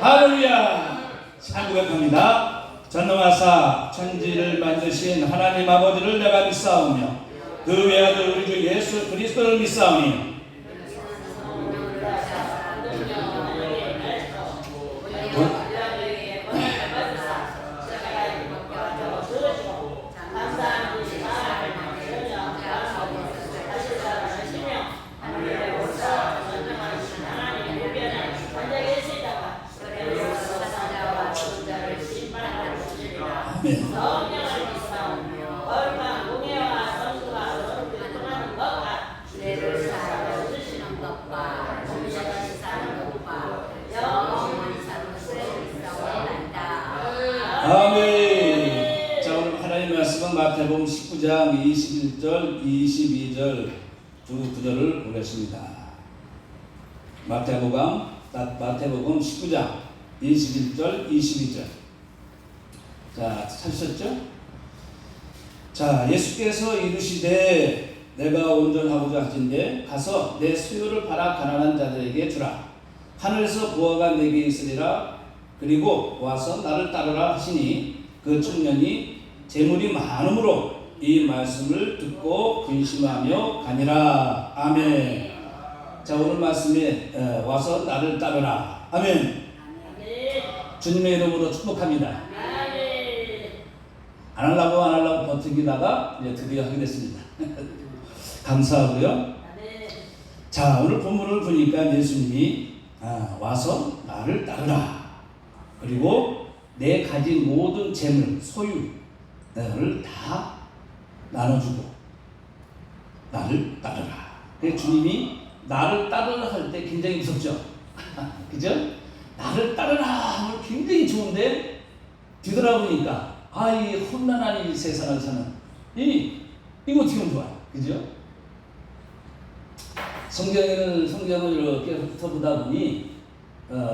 할렐루야. 참 고백합니다. 전능하사 천지를 만드신 하나님 아버지를 내가 믿사오며 그 외아들 우리 주 예수 그리스도를 믿사오니 아멘. 자, 오늘 하나님의 말씀은 마태복음 19장 21절, 22절 두 구절을 보겠습니다. 마태복음 19장 21절, 22절. 자, 찾으셨죠? 자, 예수께서 이르시되 내가 온전하고자 하신대 가서 내 수요를 팔아 가난한 자들에게 주라. 하늘에서 부어가 내게 있으리라. 그리고 와서 나를 따르라 하시니 그 청년이 재물이 많음으로 이 말씀을 듣고 근심하며 가니라. 아멘. 자, 오늘 말씀에 와서 나를 따르라. 아멘. 주님의 이름으로 축복합니다. 안 하려고 버티기다가 이제 드디어 하게 됐습니다. 감사하고요. 자, 오늘 본문을 보니까 예수님이 와서 나를 따르라. 그리고 내 가진 모든 재물, 소유를 다 나눠주고 나를 따르라. 그래서 주님이 나를 따르라 할 때 굉장히 무섭죠. 그죠? 나를 따르라 하면 굉장히 좋은데 뒤돌아보니까 이 험난한 이 세상을 사는 이거 어떻게 하면 좋아요. 그죠? 성경을 이렇게 훑어보다 보니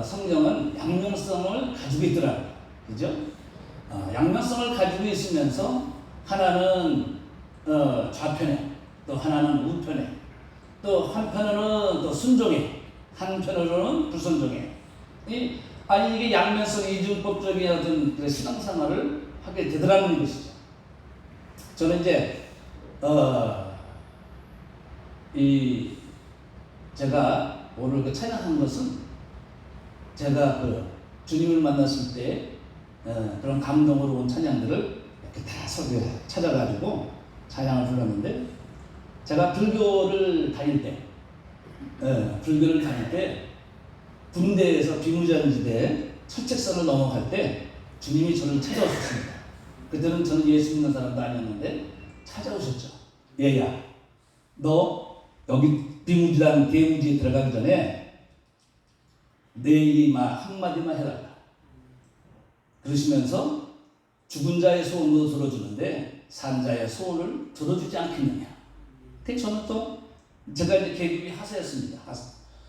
성경은 양면성을 가지고 있더라고요. 그죠? 양면성을 가지고 있으면서 하나는 좌편에 또 하나는 우편에 또 한편으로는 또 순종에 한편으로는 불순종에 이게 양면성 이중법적인 어떤 그 신앙생활을 하게 되더라는 것이죠. 저는 이제 제가 오늘 찬양한 것은 제가 주님을 만났을 때 그런 감동으로 온 찬양들을 이렇게 다 찾아가지고 찬양을 불렀는데, 제가 불교를 다닐 때 군대에서 비무장지대에 철책선을 넘어갈 때 주님이 저를 찾아오셨습니다. 그때는 저는 예수 믿는 사람도 아니었는데 찾아오셨죠. 얘야, 너 여기 비무장 대무지에 들어가기 전에 내 일이 한마디만 해달라. 그러시면서 죽은 자의 소원도 들어주는데 산 자의 소원을 들어주지 않겠느냐. 그래서 저는 또 제가 이제 계급이 하사였습니다.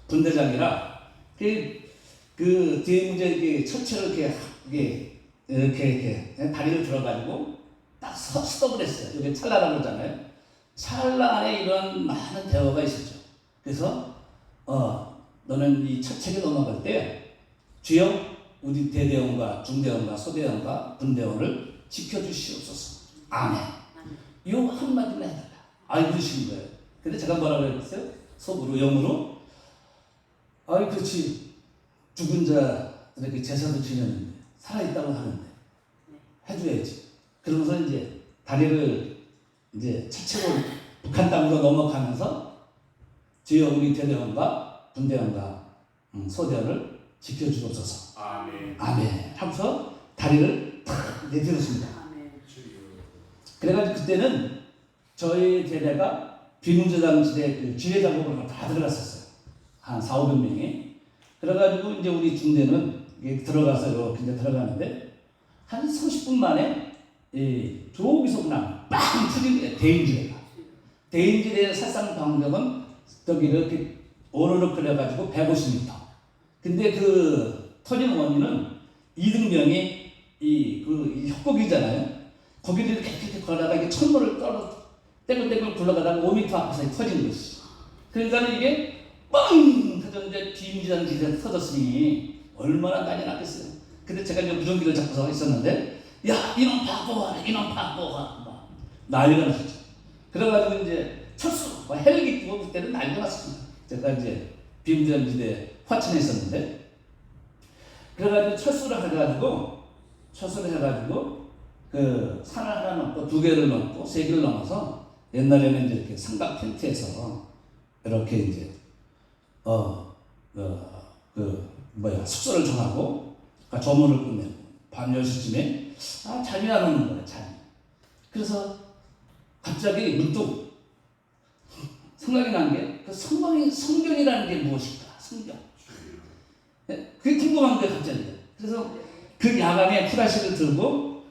분대장이라 그 대무제 철체를 이렇게 다리를 들어가지고 딱 스톱을 했어요. 이게 찰나라고 그러잖아요. 찰나 안에 이런 많은 대화가 있었죠. 그래서 너는 이 철책에 넘어갈 때 주여 우리 대대원과 중대원과 소대원과 분대원을 지켜주시옵소서. 아멘. 이 한마디만 해달라. 그러시는 거예요. 근데 제가 뭐라고 했어요? 속으로 영으로 그렇지, 죽은 자들에게 제사도 지내는데 살아있다고 하는데 해줘야지. 그러면서 이제 다리를 이제 차체로 북한 땅으로 넘어가면서 주여 우리 대대원과 분대원과 소대원을 지켜주옵소서. 아멘. 아멘. 하면서 다리를 탁 내밀었습니다. 그래가지고 그때는 저희 대대가 비무장지대 지뢰 작업을 다 들어갔었어요. 한 400~500명이. 그래가지고 이제 우리 중대는 들어가서 이렇게 이제 들어가는데 한 30분 만에 저기서 그냥 빵 터진 대인지대가. 대인지대의 살상 방벽은 저기 이렇게 오르륵 그려가지고 150m. 근데 그 터진 원인은 이등병이 이 협곡이잖아요. 거기를 이렇게 걸어가다가 이게 철문을 떼굴떼굴 굴러가다가 5m 앞에서 터진 것이. 그러니까 이게 뻥 터졌는데 비무장지대에서 터졌으니 얼마나 난리 났겠어요. 근데 제가 이제 무전기를 잡고서 있었는데, 야, 이놈 바보가, 이놈 바보가, 막 난리가 났었죠. 그래가지고 이제 철수, 헬기 뛰고 그때는 난리가 났었습니다. 제가 이제 비무장지대 화천에 있었는데, 그래가지고 철수를 해가지고 그 산을 하나 넘고 2개를 넘고 3개를 넘어서 옛날에는 이제 이렇게 삼각 텐트에서 이렇게 이제 숙소를 정하고 조문을 끝내고 밤 10시쯤에 잠이 안 오는 거야, 잠이. 그래서 갑자기 문득 생각이 난 게 그 성경이라는 게 무엇일까? 성경. 그게 궁금한 거예요, 갑자기. 그래서 그 야간에 후라시를 들고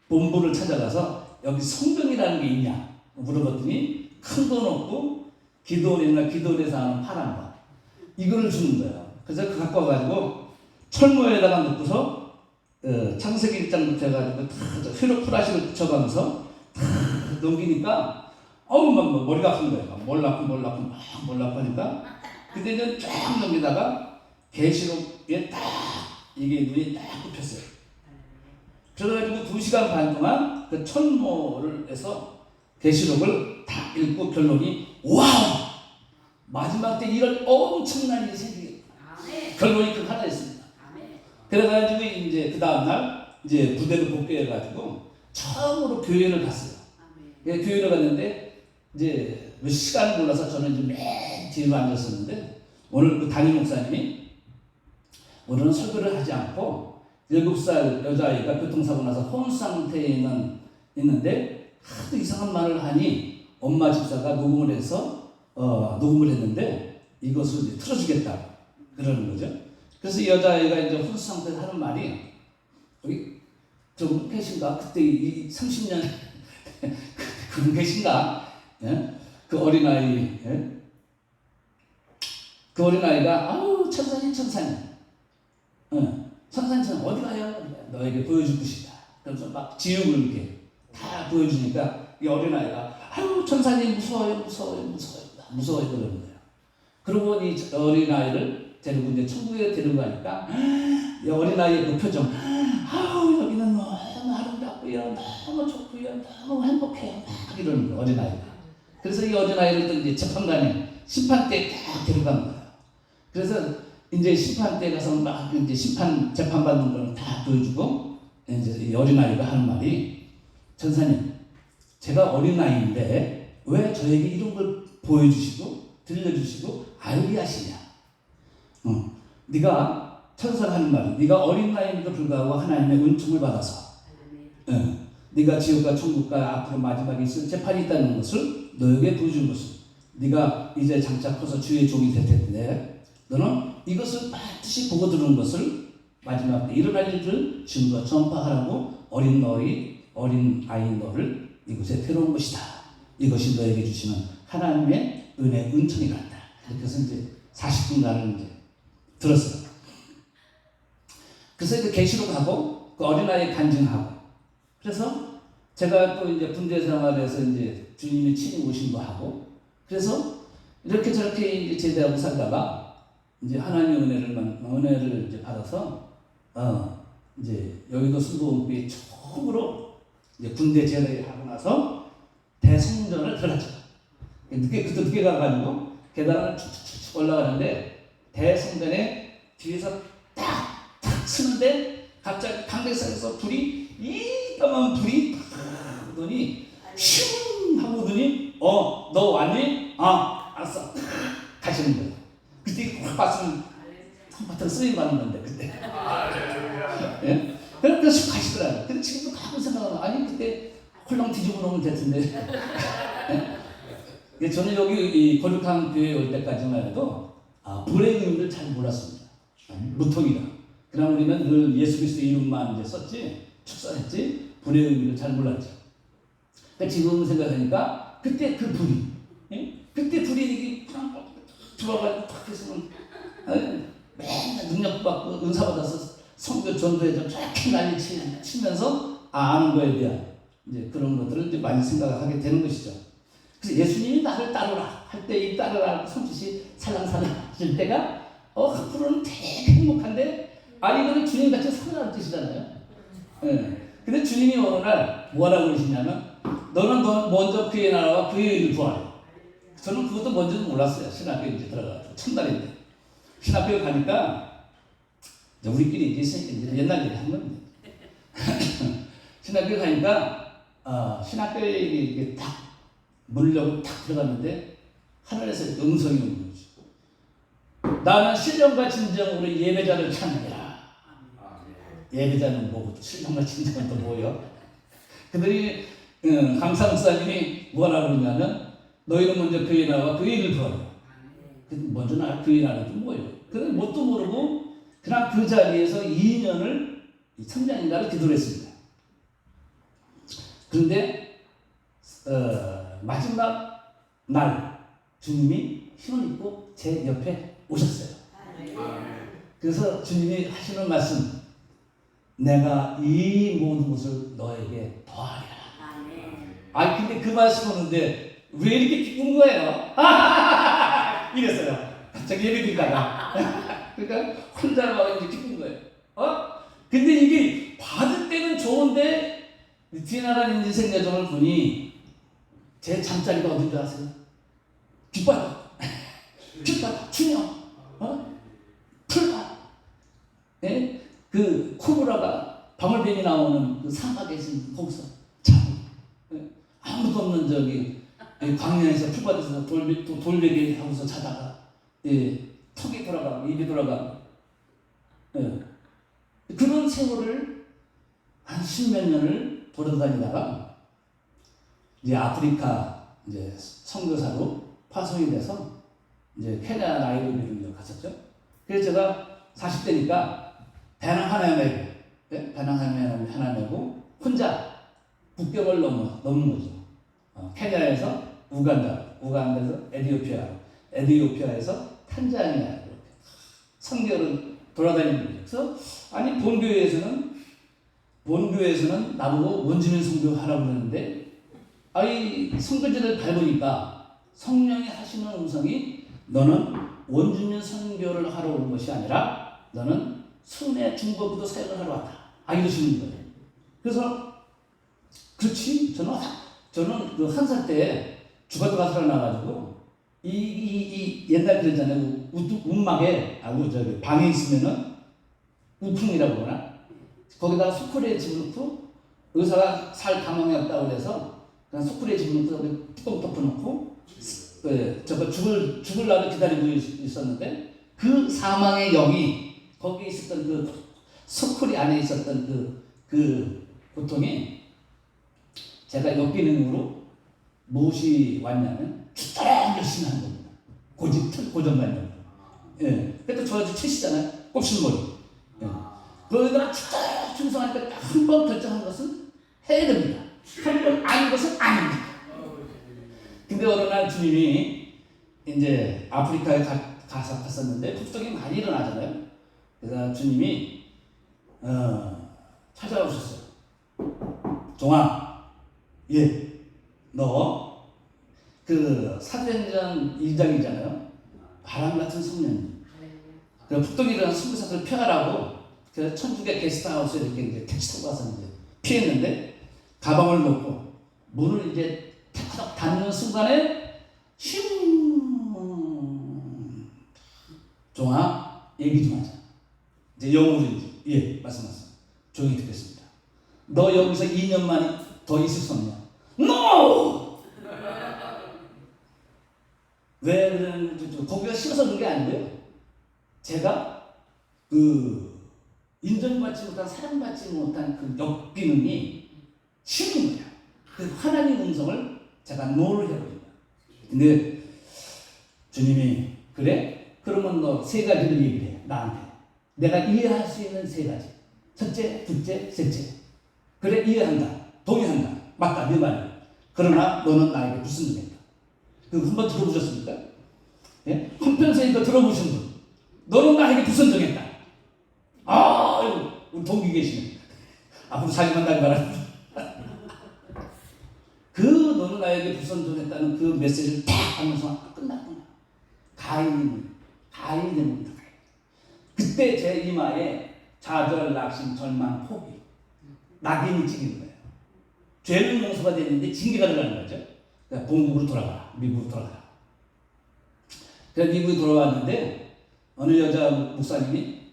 본부를 찾아가서 여기 성경이라는 게 있냐 물어봤더니 큰 돈 없고 기도원에서 하는 파란 거 이거를 주는 거예요. 그래서 그거 갖고 와가지고 철모에다가 넣고서 창세기 1장부터 해가지고 다 후라시를 붙여가면서 다 넘기니까 막 머리가 아픈 거예요. 몰라고 하니까 그때 이제 쫙 넘기다가 계시록에 딱 이게 눈이 딱 꼽혔어요. 그래가지고 2시간 반 동안 그 천모를 해서 계시록을 다 읽고 결론이 와우! 마지막 때 이런 엄청난 일이 생기겠구나. 결론이 그 하나였습니다. 그래가지고 이제 그 다음날 이제 부대를 복귀해가지고 처음으로 교회를 갔어요. 교회를 갔는데 이제 몇 시간을 몰라서 저는 이제 맨 뒤로 앉았었는데 오늘 그 담임 목사님이 오늘은 설교를 하지 않고 7살 여자아이가 교통사고 나서 혼 상태에 있는데 하도 이상한 말을 하니 엄마 집사가 녹음을 해서 녹음을 했는데 이것을 이제 틀어주겠다 그러는 거죠. 그래서 이 여자아이가 이제 혼 상태에서 하는 말이 여기 좀 계신가? 그때 이 30년 그분 계신가? 예? 그 어린아이 예? 그 어린아이가 아우 천사님 천사님 어디 가요? 너에게 보여줄 것이다. 그래서 막 지옥을 이렇게 다 보여주니까 이 어린아이가 아유 천사님 무서워요 그러는 거예요. 그러고 이 어린아이를 데리고 이제 천국에 데리고 가니까 이 어린아이의 그 표정 아우 여기는 너무 아름답고요 너무 좋고요 너무 행복해요 막 이러는 거예요 어린아이가. 그래서 이 어린아이를 또 이제 재판관에 심판대에 딱 데려간 거예요. 그래서 이제 심판대에 가서 막 이제 재판 받는 거는 다 보여주고 이제 이 어린아이가 하는 말이 전사님 제가 어린아이인데 왜 저에게 이런 걸 보여주시고 들려주시고 알게 하시냐. 네가 천사가 하는 말이 네가 어린아이임에도 불구하고 하나님의 은총을 받아서 네가 지옥과 천국과 앞으로 마지막에 있을 재판이 있다는 것을 너에게 보여준 것을 네가 이제 장차 커서 주의 종이 될 텐데 너는 이것을 반드시 보고 들은 것을 마지막 때 일어날 일을 증거 전파하라고 어린 아이 너를 이곳에 데려온 것이다. 이것이 너에게 주시는 하나님의 은혜 은총이란다. 이렇게 해서 이제 40분간을 이제 들었어요. 그래서 이제 계시록하고 그 어린아이 간증하고 그래서 제가 또 이제 군대 생활에서 이제 주님이 친히 오신도 하고 그래서 이렇게 저렇게 이제 제대하고 살다가 이제 하나님의 은혜를 이제 받아서 이제 여의도 순복음교회 처음으로 이제 군대 제대하고 나서 대성전을 들어갔죠. 늦게 가가지고 계단을 쭉쭉쭉 올라가는데 대성전에 뒤에서 탁탁 쓰는데 갑자기 강대상에서 이따만 불이 탁 오더니 슝 하고 오더니 너 왔니? 알았어 가시는 거예요. 그때 확 봤으면 한바탕 쓰임 받는 건데 그때 예? 그래서 가시더라고요. 근데 지금도 가끔 생각하면 아니 그때 홀랑 뒤집어 놓으면 됐는데 예? 저는 여기 이 거룩한 교회에 올 때까지만 해도 불의 의미를 잘 몰랐습니다. 무통이라. 그럼 우리는 늘 예수 그리스도 이름만 이제 썼지 축사했지 불의 의미를 잘 몰랐죠. 그러니까 지금 생각하니까 그때 그 불이 그때 불이 이게 들어가지고 탁 했으면 맨날 능력받고 은사받아서 성교 전도에 쫙 난리 치면서 아는 거에 대한 이제 그런 것들을 이제 많이 생각하게 되는 것이죠. 그래서 예수님이 나를 따르라 할 때 이 따르라 손짓이 살랑살랑 하실 때가 앞으로는 되게 행복한데 아니 이거는 주님 같이 살아라는 뜻이잖아요. 예. 근데 주님이 어느 날 뭐라고 그러시냐면 너는 먼저 그의 나라와 그의 일을 구하래. 저는 그것도 뭔지도 몰랐어요. 신학교에 이제 들어가서 첫날인데 신학교에 가니까 이제 우리끼리 이제 옛날 얘기 한 건데 신학교에 가니까 신학교에 이게 딱 문을 열고 딱 들어갔는데 하늘에서 이렇게 음성이 오는 거지. 나는 신령과 진정으로 예배자를 찾느니라. 예배자는 뭐고 신령과 진정은 또 뭐예요? 그들이 강사 목사님이 뭐라 그러냐면 너희는 먼저 그의 나라와 그의 일을 구하라. 먼저 나 그의 나라는 뭐예요? 그는 뭣도 모르고 그냥 그 자리에서 2년을 성장인가를 기도를 했습니다. 그런데 마지막 날 주님이 힘을 입고 제 옆에 오셨어요. 그래서 주님이 하시는 말씀, 내가 이 모든 것을 너에게 더하리라. 근데 그 말씀 오는데 왜 이렇게 기쁜 거예요? 이랬어요. 갑자기 예배 드리다가. 그러니까 혼자 막 이제 기쁜 거예요. 근데 이게 받을 때는 좋은데 지나가는 인생 여정을 보니 제 잠자리가 어딘 줄 아세요? 뒷바닥, 뒷바닥, 충격, 풀밭. 예? 그 코브라가 방울뱀이 나오는 그 사막에 있는 거기서 자고, 아무도 없는 저기 광야에서 풀밭에서 돌베개 하고서 자다가 턱이 돌아가고 입이 돌아가고 그런 세월을 한 10몇 년을 돌아다니다가 이제 아프리카 이제 선교사로 파송이 돼서 이제 케냐 나이로비로 갔었죠. 그래서 제가 40대니까 배낭 하나 메고, 배낭 하나 메고 혼자 국경을 넘는 거죠. 케냐에서 우간다에서 에티오피아에서 탄자니아 이렇게 선교를 돌아다니는 거죠. 그래서 아니 본교에서는 나보고 원주민 선교하라고 그러는데 이 선교지를 밟으니까 성령이 하시는 음성이 너는 원주민 선교를 하러 온 것이 아니라 너는 순회 중보기도 사역을 하러 왔다. 이러시는 거예요. 그래서 그렇지. 저는 그 한 살 때 죽었다가 살아나가지고 이 옛날 그랬잖아요. 움막에 저기 방에 있으면은 우풍이라고 그러나 거기다가 소쿠리에 집어넣고 의사가 살 가망이 없다고 그래서 그냥 소쿠리에 집어넣고 뚜껑 덮어놓고 저거 죽을 날을 기다리고 있었는데 그 사망의 영이 거기에 있었던 그 소쿠리 안에 있었던 그 고통이 제가 역기능으로 무엇이 왔냐면 죽도록 열심히 하는 겁니다. 고정관념. 그때 저 아주 최시잖아요. 곱슬머리. 그러다가 죽도록 충성하니까 한 번 결정한 것은 해야 됩니다. 한 번 아닌 것은 아닙니다. 근데 어느 날 주님이 이제 아프리카에 가서 갔었는데 폭동이 많이 일어나잖아요. 그래서 주님이 찾아오셨어요. 종아, 너 그 사도행전 1장이잖아요. 바람 같은 청년. 그 폭동이 일어난 선교사들을 피하라고 그래서 천주교 게스트하우스에 이렇게 이제 택시 타고 가서 이제 피했는데 가방을 놓고 문을 이제 탁 닫는 순간에 종아 얘기 좀 하자. 이제 영어로 이제 말씀하세요. 조용히 듣겠습니다. 너 여기서 2년만 더 있을 수 없냐? NO! 왜 그러는지 거기가 싫어서 그런 게 아니고요. 제가 그 인정받지 못한 사랑받지 못한 그 역기능이 싫은 거예요. 그 하나님 음성을 제가 노를 해버립니다. 근데 주님이 그래? 그러면 너 3가지를 얘기해 나한테. 내가 이해할 수 있는 3가지. 첫째, 둘째, 셋째. 그래 이해한다. 동의한다. 맞다. 네 말이야. 그러나 너는 나에게 무슨 일이야? 한번 들어보셨습니까? 한편에서 이거 들어보신 분. 너는 나에게 불순종했다. 우리 동기 계시네. 앞으로 자기만 나가라. 너는 나에게 불순종했다는 그 메시지를 딱 하면서 끝났구나. 가인이 됩니다. 그때 제 이마에 좌절, 낙심, 절망, 포기. 낙인이 찍히는 거예요. 죄는 용서가 되는데 징계가 들어가는 거죠. 그러니까 본국으로 돌아가라. 미국으로 돌아가라. 그래서 미국에 돌아왔는데 어느 여자 목사님이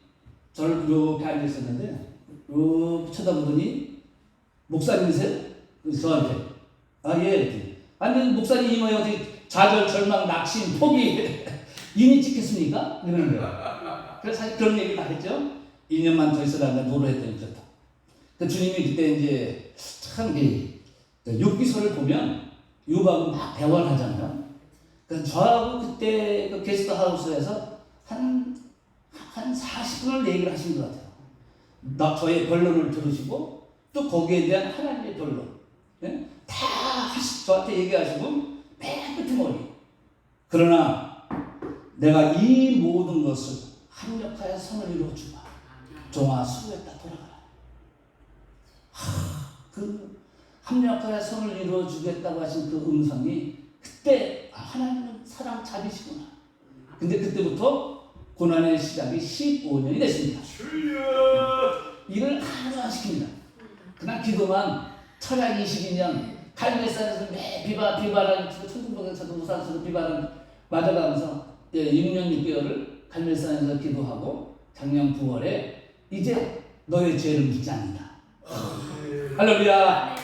저를 이렇게 앉아 있었는데 이렇게 쳐다보더니 목사님이세요? 그래서 저한테 예. 아니 목사님이 뭐 어디 좌절, 절망, 낙심, 포기 인이 찍혔습니까? 이러는 거예요. 그래서 사실 그런 얘기 다 했죠. 2년만 더 있으라가 노릇했더니 좋다. 주님이 그때 이제 참 욥기서를 보면 욥하고 막 대화를 하잖아요. 그러니까 저하고 그때 그 게스트 하우스에서 한 40분을 얘기를 하신 것 같아요. 저의 변론을 들으시고 또 거기에 대한 하나님의 변론, 네? 다 저한테 얘기하시고 맨 끝에 머리. 그러나 내가 이 모든 것을 합력하여 선을 이루어주마. 종아 수고했다 돌아가라. 그 합력하여 선을 이루어주겠다고 하신 그 음성이 그때 하나님은 사랑 자비시구나. 근데 그때부터 고난의 시작이 15년이 됐습니다. 이를 하나도 안 시킵니다. 그냥 기도만 철학 22년 갈매산에서 매 비바람 천둥번개에서도 우산에서도 비바람 맞아가면서 6년 6개월을 갈매산에서 기도하고 작년 9월에 이제 너의 죄를 묻지 않는다. 할렐루야.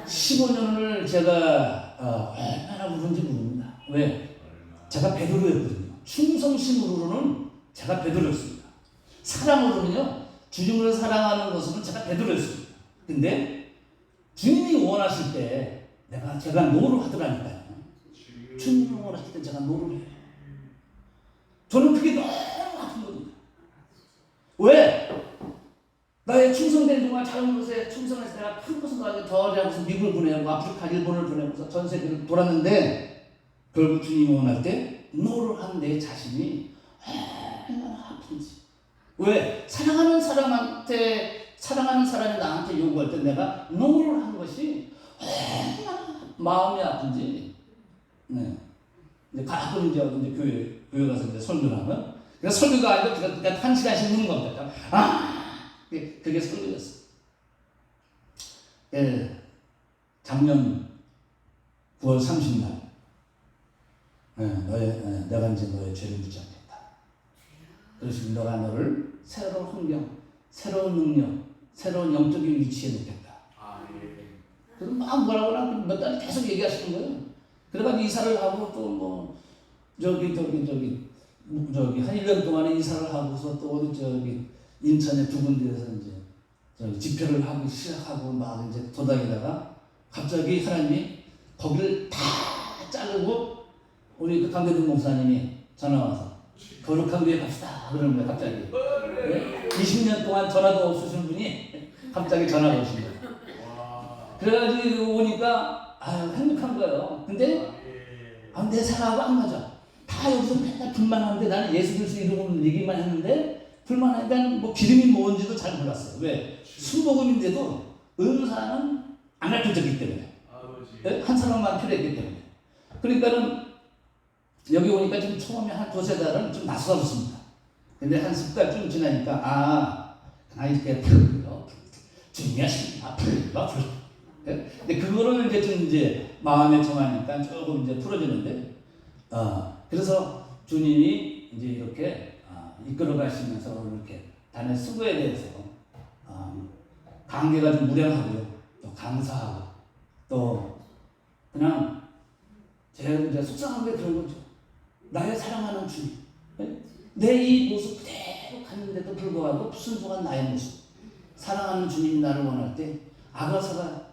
15년을 제가 얼마나 울은지 모릅니다. 왜? 제가 베드로였거든요. 충성심으로는 제가 베드로였습니다. 사랑으로는요, 주님을 사랑하는 것으로는 제가 베드로였습니다. 근데 주님이 원하실 때 제가 노를 하더라니까요. 주님이 원하실 때 제가 노를 해요. 저는 그게 너무 아픈 거거든요. 왜? 나의 충성된 동안 작은 곳에 충성해서 내가 큰 것을 가지고 더 하고서 미국을 보내고 아프리카, 일본을 보내고서 전 세계를 돌았는데 결국 주님이 원할 때 노를 한 내 자신이 얼마나 아픈지. 왜? 사랑하는 사람이 나한테 요구할 때 내가 노를 한 것이 얼마나 마음이 아픈지. 네. 이제 가끔 이제 교회 가서 이제 설교를 하면, 그러니까 설교가 아니고 그러니까 1시간씩 묻는 겁니다. 그게 설교였어. 작년 9월 30일 내가 이제 너의 죄를 묻지 않겠다. 그러시면 너가 너를 새로운 환경, 새로운 능력, 새로운 영적인 위치에 놓겠다. 그래서 막 뭐라고 몇 달 계속 얘기하시는 거예요. 그래가지고 이사를 하고 또 뭐 저기 한 1년 동안에 이사를 하고서 또 어디 인천에 두 군데에서 이제 집회를 하기 시작하고 막 이제 도다니다가 갑자기 하나님이 거기를 다 자르고 우리 그 강대동 목사님이 전화 와서 거룩한 교회 갑시다 그러는 거예요. 갑자기. 네? 20년 동안 전화도 없으신 분이 갑자기 전화가 오신 거예요. 그래가지고 오니까 행복한 거예요. 근데 내 사랑하고 안 맞아. 다 여기서 맨날 불만하는데 나는 예수 그리스도 이름으로 얘기만 했는데 불만하니까 뭐 기름이 뭔지도 잘 몰랐어요. 왜? 순복음인데도 은사는 안 가르쳐졌기 때문에. 한 사람만 필요했기 때문에. 그러니까는 여기 오니까 좀 처음에 한 두세 달은 좀 낯설었습니다. 근데 한 10달쯤 지나니까 이렇게 주님이 하십니다. 근데 그거를 이제 좀 마음에 정하니까 조금 이제 풀어지는데, 그래서 주님이 이제 이렇게 이끌어 가시면서 이렇게 단의 수고에 대해서 관계가 좀 무량하고요, 또 감사하고, 또 그냥 제가 이제 속상한 게 그런 거죠. 나의 사랑하는 주님, 내 이 모습 그대로 갔는데도 불구하고 순수한 나의 모습, 사랑하는 주님이 나를 원할 때 아가서가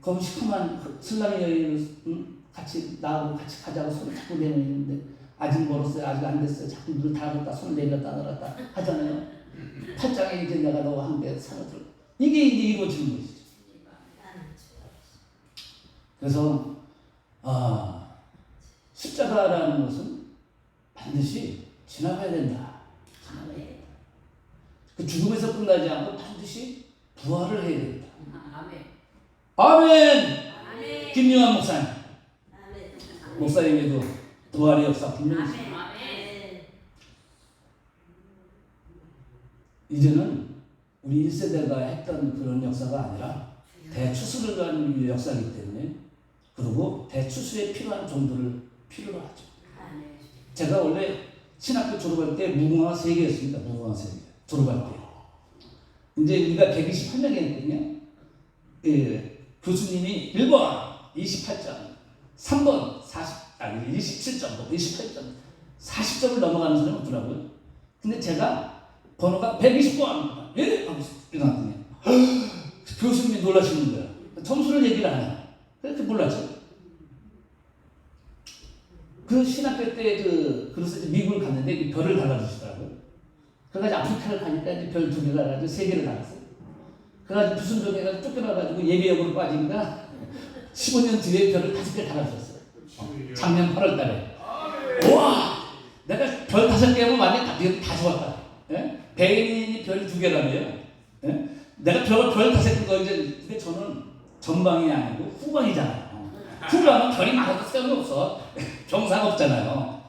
거기 시커먼 슬라미 여인을 같이 나하고 같이 가자고 손을 자꾸 내밀는데 아직 멀었어요, 아직 안 됐어요, 자꾸 눈을 닫았다 손을 내밀었다 내밀었다 하잖아요. 8장에 이제 내가 너와 함께 살아들, 이게 이제 이루어지는 것이죠. 그래서 십자가라는 것은 반드시 지나가야 된다. 그 죽음에서 끝나지 않고 반드시 부활을 해야 된다. 아멘. 김유한 목사님. 목사님에도 부활의 역사 분명히 있습니다. 이제는 우리 1세대가 했던 그런 역사가 아니라 대추수를 가는 역사이기 때문에, 그리고 대추수에 필요한 종들을 필요로 하죠. 제가 원래 신학교 졸업할 때 무궁화 3개였습니다. 무궁화 3개. 졸업할 때. 이제 우리가 128명이 했거든요. 예, 교수님이 1번 28점, 3번 27점, 28점, 40점을 넘어가는 사람이 없더라고요. 근데 제가 번호가 120번, 예? 하고 일어났더니 교수님이 놀라시는 거야. 점수를 얘기를 안 해요. 그렇게 몰랐죠. 그 신학교 때 그래서 미국을 갔는데 별을 달아주시더라고요. 그래가지고 아프리카를 가니까 이제 별 2개가 달아가지고 3개를 달았어요. 그래가지고 무슨 종에가 쫓겨나가지고 예비역으로 빠지니까 15년 뒤에 별을 5개 달아주셨어요. 작년 8월 달에. 우와! 내가 별 5개면 완전 다 죽었다. 예? 배인이 별 2개라며요. 예? 내가 별 5개 이제, 근데 저는 전방이 아니고 후방이잖아요. 후방은 별이 많아도 쓸모없어. 병사가 없잖아요.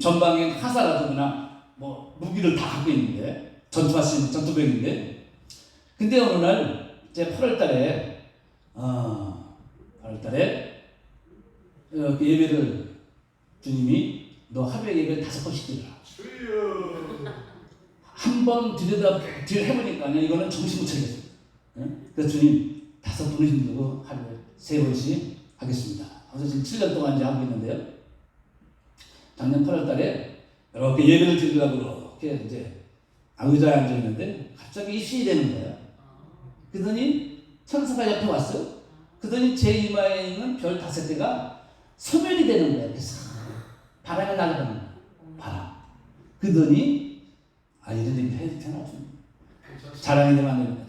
전방에 하사라도 그냥 뭐 무기를 다 갖고 있는데, 전투할 수 있는 전투병인데. 근데 어느 날 이제 8월 달에 예배를 주님이 너 하루에 예배를 5번씩 드려라. 한 번 해보니까 이거는 정신 못 차리겠어요. 그래서 주님 5번을 힘들고 하루에 3번씩 하겠습니다. 그래서 지금 7년 동안 이제 하고 있는데요. 작년 8월 달에 이렇게 예배를 드리려고 이렇게 이제 의자에 앉아 있는데 갑자기 입신이 되는 거예요. 그러더니 천사가 옆에 왔어요. 그러더니 제 이마에 있는 별 5개가 소멸이 되는 거예요. 그래서 바람에 날아가는 거예요. 바람. 그러더니 이런 얘기 해도 되나? 자랑이 되면 안 됩니다.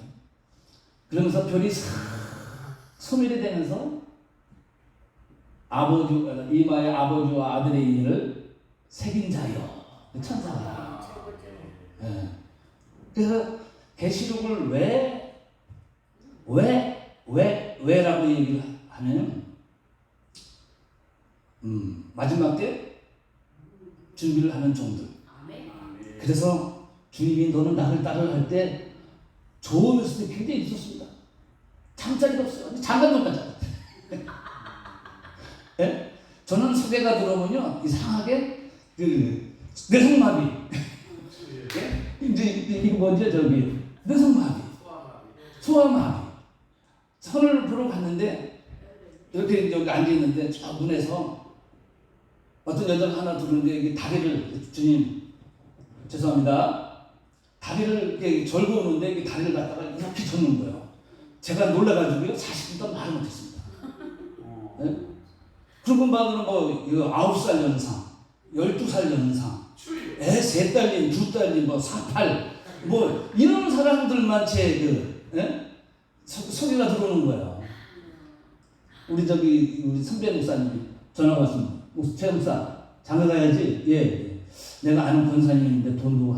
그러면서 별이 소멸이 되면서 이마에 아버지와 아들의 인을 새긴 자여. 천사가. 네. 그래서 계시록을 왜라고 얘기를 하면 마지막 때 준비를 하는 종들. 그래서 주님이 너는 나를 따르라 할 때 좋은 모습이 굉장히 있었습니다. 잠자리가 없어요. 장갑도 못 가잖아요. 예? 저는 소개가 들어오면요 이상하게 뇌성마비. 예? 이제 이거 뭔지 뇌성마비, 소아마비. 선을 보러 갔는데 이렇게 여기 앉아 있는데 저 문에서 어떤 여자가 하나 들어오는데 이게 다리를 주님 죄송합니다. 다리를 이렇게 절고 오는데 이게 다리를 갖다가 이렇게 젓는 거예요. 제가 놀라가지고요 40분 동안 말을 못했습니다. 네? 그러고 막은 9살 연상, 12살 연상, 애 3딸린, 2딸린, 48, 이런 사람들만 소리가 들어오는 거예요. 우리 선배 목사님이 전화 왔습니다. 최 목사, 장가 가야지. 예. 내가 아는 권사님인데 돈도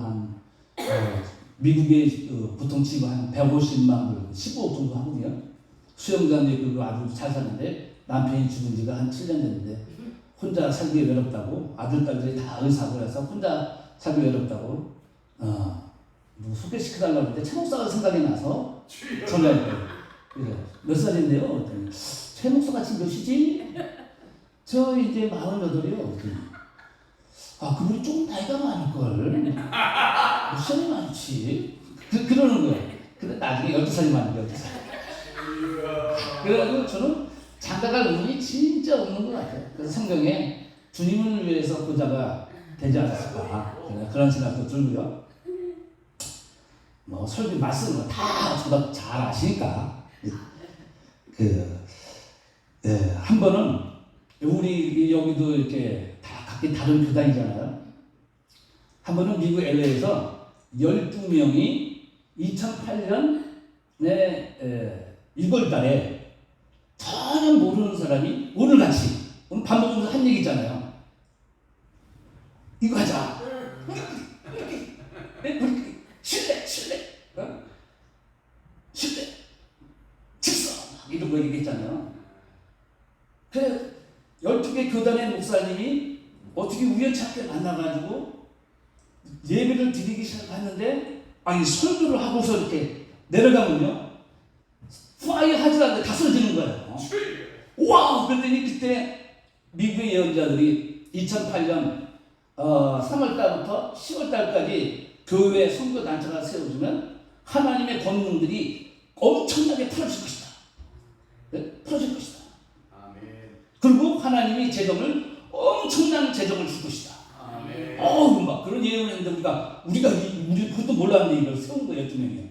미국에 보통 치고 한 150만 불, 15억 정도 하거든요. 수영장에 아주 잘 사는데 남편이 죽은 지가 한 7년 됐는데 혼자 살기 외롭다고, 아들, 딸들이 다 의사고 해서 혼자 살기 외롭다고 소개시켜달라고 했는데 최 목사가 생각이 나서 전화했어요. 몇 살인데요? 최 목사가 지금 몇이지? 저 이제 48이요. 그분이 조금 나이가 많을걸. 몇 살이 많지? 그러는 거예요. 근데 나중에 12살이 많은 12살. 그래가지고 저는 장가갈 운이 진짜 없는 것 같아요. 그래서 성경에 주님을 위해서 부자가 되지 않았을까. 그런 생각도 들고요. 설교 말씀을 다 저보다 잘 아시니까. 한 번은 우리 여기도 이렇게 다 각기 다른 교단이잖아요. 한 번은 미국 LA에서 12명이 2008년 1월 달에 전혀 모르는 사람이 오늘 밥 먹으면서 한 얘기 있잖아요. 이거 하자. 실례. 실례. 직선. 이런 거 얘기했잖아요. 그래 12개 교단의 목사님이 어떻게 우연찮게 만나가지고 예배를 드리기 시작했는데 아니 설교를 하고서 이렇게 내려가면요, 파이어 하지 않는데 다 쓰러지는 거예요. 와! 그랬더니 그때 미국의 예언자들이 2008년 3월달부터 10월달까지 교회 선교단체가 세워지면 하나님의 권능들이 엄청나게 풀어질 것이다. 네? 풀어질 것이다. 아멘. 그리고 하나님이 엄청난 재정을 줄 것이다. 아멘. 막 그런 예언을 했는데 우리 그것도 몰랐는데 이걸 세운 거예요. 12명이.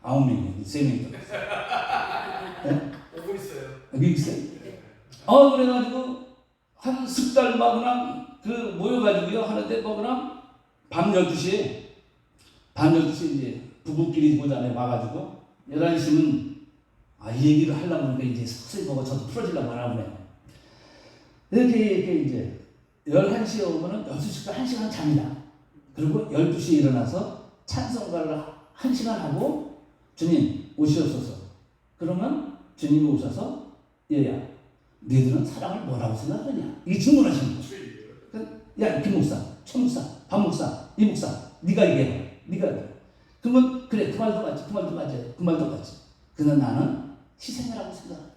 9명이, 3명이 더 있어요. 오고 있어요. 여기 있어요. 그래가지고 한 석 달 막 그냥 모여가지고요 하는데 뭐 그냥 밤 12시에 이제 부부끼리 보자네 와가지고 11시면 이 얘기를 하려고 하는데 이제 서서히 보고 저도 풀어지려고 하라고 그래요. 이렇게 이제 11시에 오면은 6시부터 1시간 잡니다. 그리고 12시에 일어나서 찬송가를 1시간 하고 주님 오시옵소서. 그러면 주님이 오셔서 얘야 너희들은 사랑을 뭐라고 생각하느냐 이게 질문하시는 거예요. 야 김 목사, 최 목사, 박 목사, 이 목사 네가 얘기해. 네가 그러면 그래 그 말도 맞지. 그러나 나는 희생이라고 생각한다.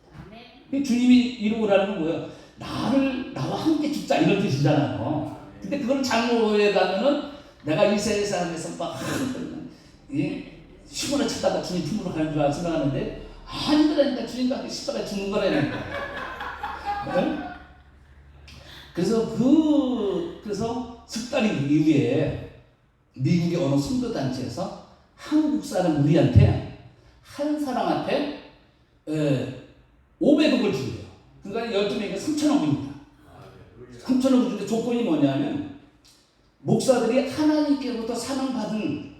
주님이 이루라는 건 뭐예요? 나와 함께 죽자 이런 뜻이잖아요. 근데 그걸 잘못해 가면은 내가 이 세계 사람에서 막 시골에 찾다가 주님 품으로 가는 줄 생각하는데 아니더라니까 주님과 함께 십자가에 죽는 거라는 거예요. 그래서 석 달 이후에 미국의 어느 선교단체에서 한국 사람 우리한테 한 사람한테 500억을 주래요. 그러니까 12명이니까 3,000억입니다. 3,000억을 주는데 조건이 뭐냐면 목사들이 하나님께로부터 사명받은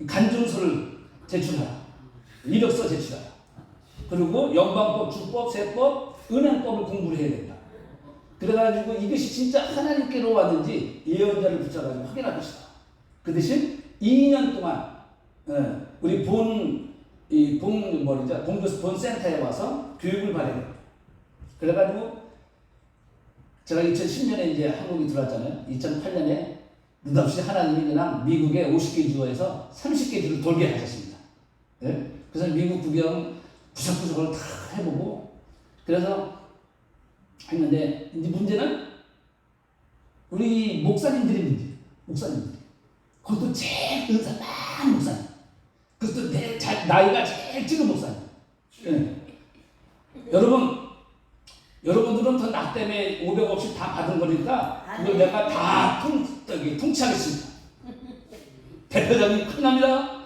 간증서를 제출하라. 이력서 제출하라. 그리고 영방법, 주법, 세법, 은행법을 공부를 해야 된다. 그래가지고 이것이 진짜 하나님께로 왔는지 예언자를 붙여가지고 확인할 것이다. 그 대신 2년 동안 우리 본 센터에 와서 교육을 받아야 됩니다. 그래가지고 제가 2010년에 이제 한국에 들어왔잖아요. 2008년에 느닷없이 하나님이 그냥 미국의 50개 주에서 30개 주를 돌게 하셨습니다. 네? 그래서 미국 구경 구석구석을 다 해보고 그래서 했는데 이제 문제는 우리 목사님들이 그것도 제일 은사 많은 목사님. 그것도 나이가 제일 적은 목사님. 네. 여러분들은 더 나 때문에 500억씩 다 받은 거니까 그걸 내가 다 통치하겠습니다. 대표장님 큰일 납니다.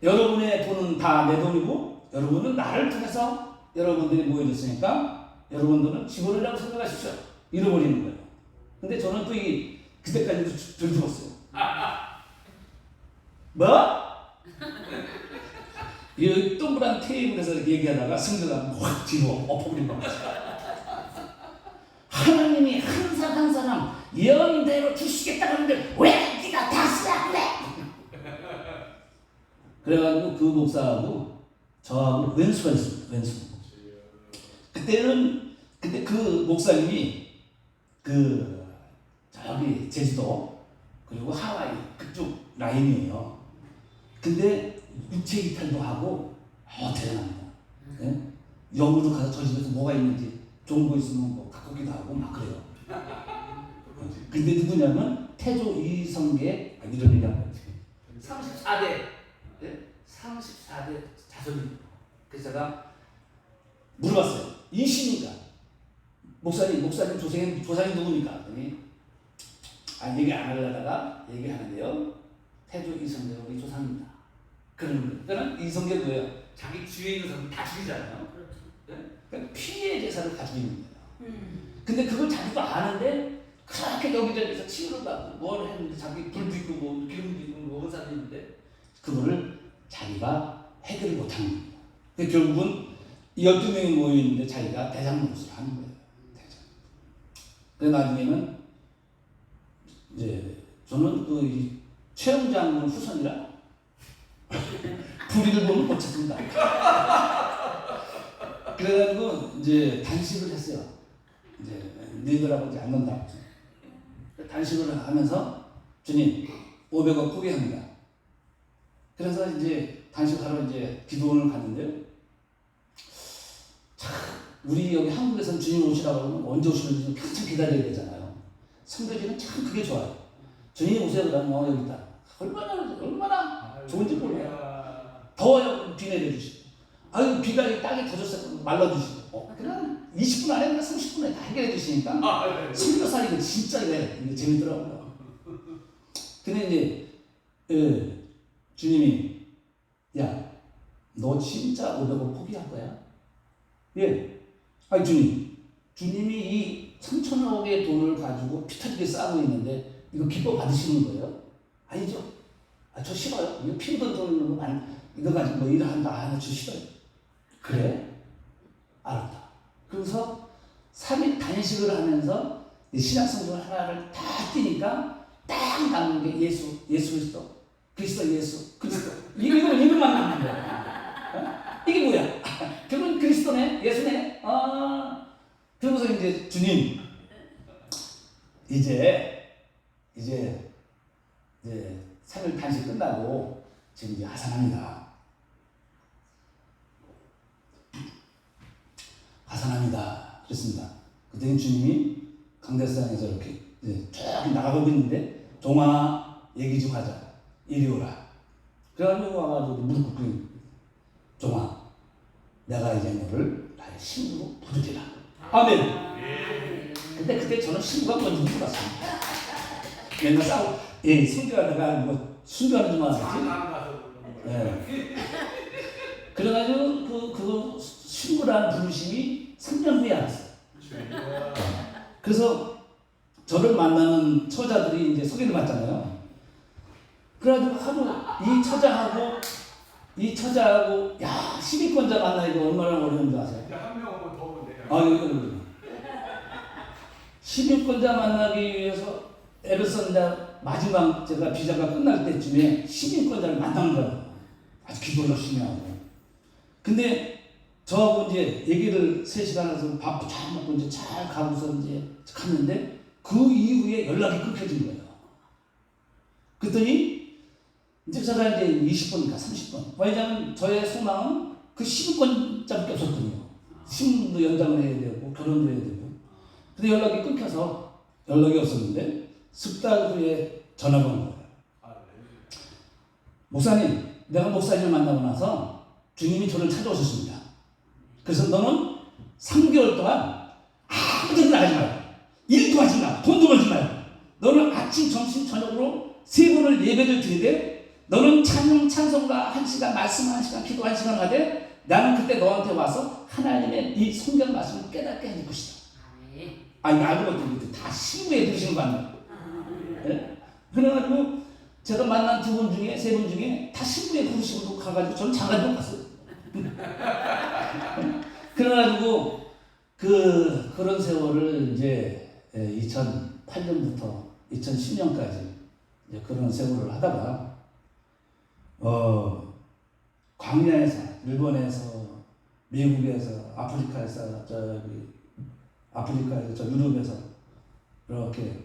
여러분의 돈은 다 내 돈이고 여러분은 나를 통해서 여러분들이 모여졌으니까 여러분들은 직원이라고 생각하십시오. 잃어버리는 거예요. 근데 저는 또 그때까지도 덜 죽었어요. 뭐? 이 동그란 테이블에서 이렇게 얘기하다가 승자가 확 뒤로 엎어버린 겁니다. 하나님이 한 사람 예언대로 주시겠다고 하는데 왜 네가 다 쓰라 그래? 그래가지고 그 목사하고 저하고 왼수가 있습니다. 왼수. 그때 그 목사님이 저기 제주도 그리고 하와이 그쪽 라인이에요. 근데 육체 이탈도 하고 대단합니다. 네? 영으로 가서 저 집에서 뭐가 있는지 좋은 거 있으면 뭐 갖고 오기도 하고 막 그래요. 근데 누구냐면 태조 이성계 이런 얘기 한 거지. 34대 네? 34대 자손입니다. 그래서 제가 물어봤어요. 이시니까 목사님 조상이 누구니까? 그랬더니 얘기 안 하려다가 얘기하는데요. 태조 이성계가 우리 조상입니다. 그러면 이성계 뭐예요? 자기 주위에 있는 사람 다 죽이잖아요. 네? 그러니까 피해 제사를 가지고 있는 거예요. 근데 그걸 자기도 아는데 그렇게 여기저기서 치유를 받고 뭘 했는데 자기 불도 있고 뭐 기름도 있고 뭐 은사도 있는데 그거를 자기가 해결을 못하는 겁니다. 결국은 12명이 모여있는데 자기가 대장 노릇을 하는 거예요. 대장. 그래서 나중에는 이제 저는 최영 장군 후손이라 부리를 보면 못 찾습니다. 그래가지고 이제 단식을 했어요. 이제 너희들하고 이제 안 논다. 단식을 하면서 주님 500억 포기합니다. 그래서 이제 단식하러 이제 기도원을 갔는데요. 참 우리 여기 한국에서는 주님 오시라고 하면 언제 오시는지 한참 기다려야 되잖아요. 성교지는 참 그게 좋아요. 주님 오세요 그러면 여기 있다. 얼마나 좋은지 몰라요. 더워요. 비 내려주시고. 아유 비가 땅에 터졌어요. 말라주시고. 그냥 20분 안에 그냥 30분에 다 해결해 주시니까 선교사님은 진짜 이게 재밌더라고요. 근데 이제 주님이 야 너 진짜 500억 포기할 거야? 예. 아니 주님이 이 3천억의 돈을 가지고 피 터지게 싸고 있는데 이거 기뻐 받으시는 거예요? 아니죠. 저 싫어요. 이거 피 묻은 돈 이거 가지고 뭐 일한다. 저 싫어요. 그래? 알았다. 그래서 3일 단식을 하면서 신약성경 하나를 다 띄니까 딱 남는 게 예수 그리스도. 이거만 남는 거야. 이게 뭐야? 결국은 그리스도네, 예수네. 그러면서 이제 주님, 이제 3일 단식 끝나고 지금 이제 하산합니다. 그랬습니다. 그때는 주님이 강대상에서 이렇게 쭉 나가고 있는데 종아 얘기 좀 하자. 이리 오라. 그래가지고 와가지고 무릎 꿇고 종아 내가 이제 너를 나의 신부로 부르리라. 아멘. 근데 그때 저는 신부가 뭔지 몰랐습니다. 맨날 싸우고 성교하다가 뭐 순교하는 줄 알았지. 그래가지고 그 신부라는 부르심이 3년 후에 알았어요. 그래서 저를 만나는 처자들이 이제 소개를 받잖아요. 그래가지고 하루 이 처자하고 야 12권자 만나기가 얼마나 어려운 줄 아세요? 한 명은 더 보네요. 이거 12권자 만나기 위해서 애를 썼는데 마지막 제가 비자가 끝날 때쯤에 12권자를 만난 거예요. 아주 기도 열심히 하고. 근데 저하고 이제 얘기를 3시간 해서 밥 잘 먹고 이제 잘 가고서 이제 갔는데 그 이후에 연락이 끊겨진 거예요. 그랬더니 이제 제가 이제 20번인가 30번. 왜냐하면 저의 소망은 그 10번짜리밖에 없었거든요. 신문도 연장을 해야 되고 결혼도 해야 되고. 근데 연락이 끊겨서 연락이 없었는데 석 달 후에 전화가 온 거예요. 목사님, 내가 목사님을 만나고 나서 주님이 저를 찾아오셨습니다. 그래서 너는 3개월 동안 아무 데도 나가지 말고 일도 하지 마. 돈도 벌지 말고 너는 아침, 점심, 저녁으로 3번을 예배를 드리되 너는 찬송가 1시간, 말씀 1시간, 기도 1시간 하되 나는 그때 너한테 와서 하나님의 이 성경 말씀을 깨닫게 해줄 것이다. 이거 알고 봤더니 다 신부에 들으시는 거 아니에요? 네? 그래가지고 제가 만난 2분 중에 3분 중에 다 신부에 부르시고 가가지고 저는 장가도 갔어요. 그래가지고 그런 세월을 이제 2008년부터 2010년까지 이제 그런 세월을 하다가 광야에서 일본에서 미국에서 아프리카에서 유럽에서 이렇게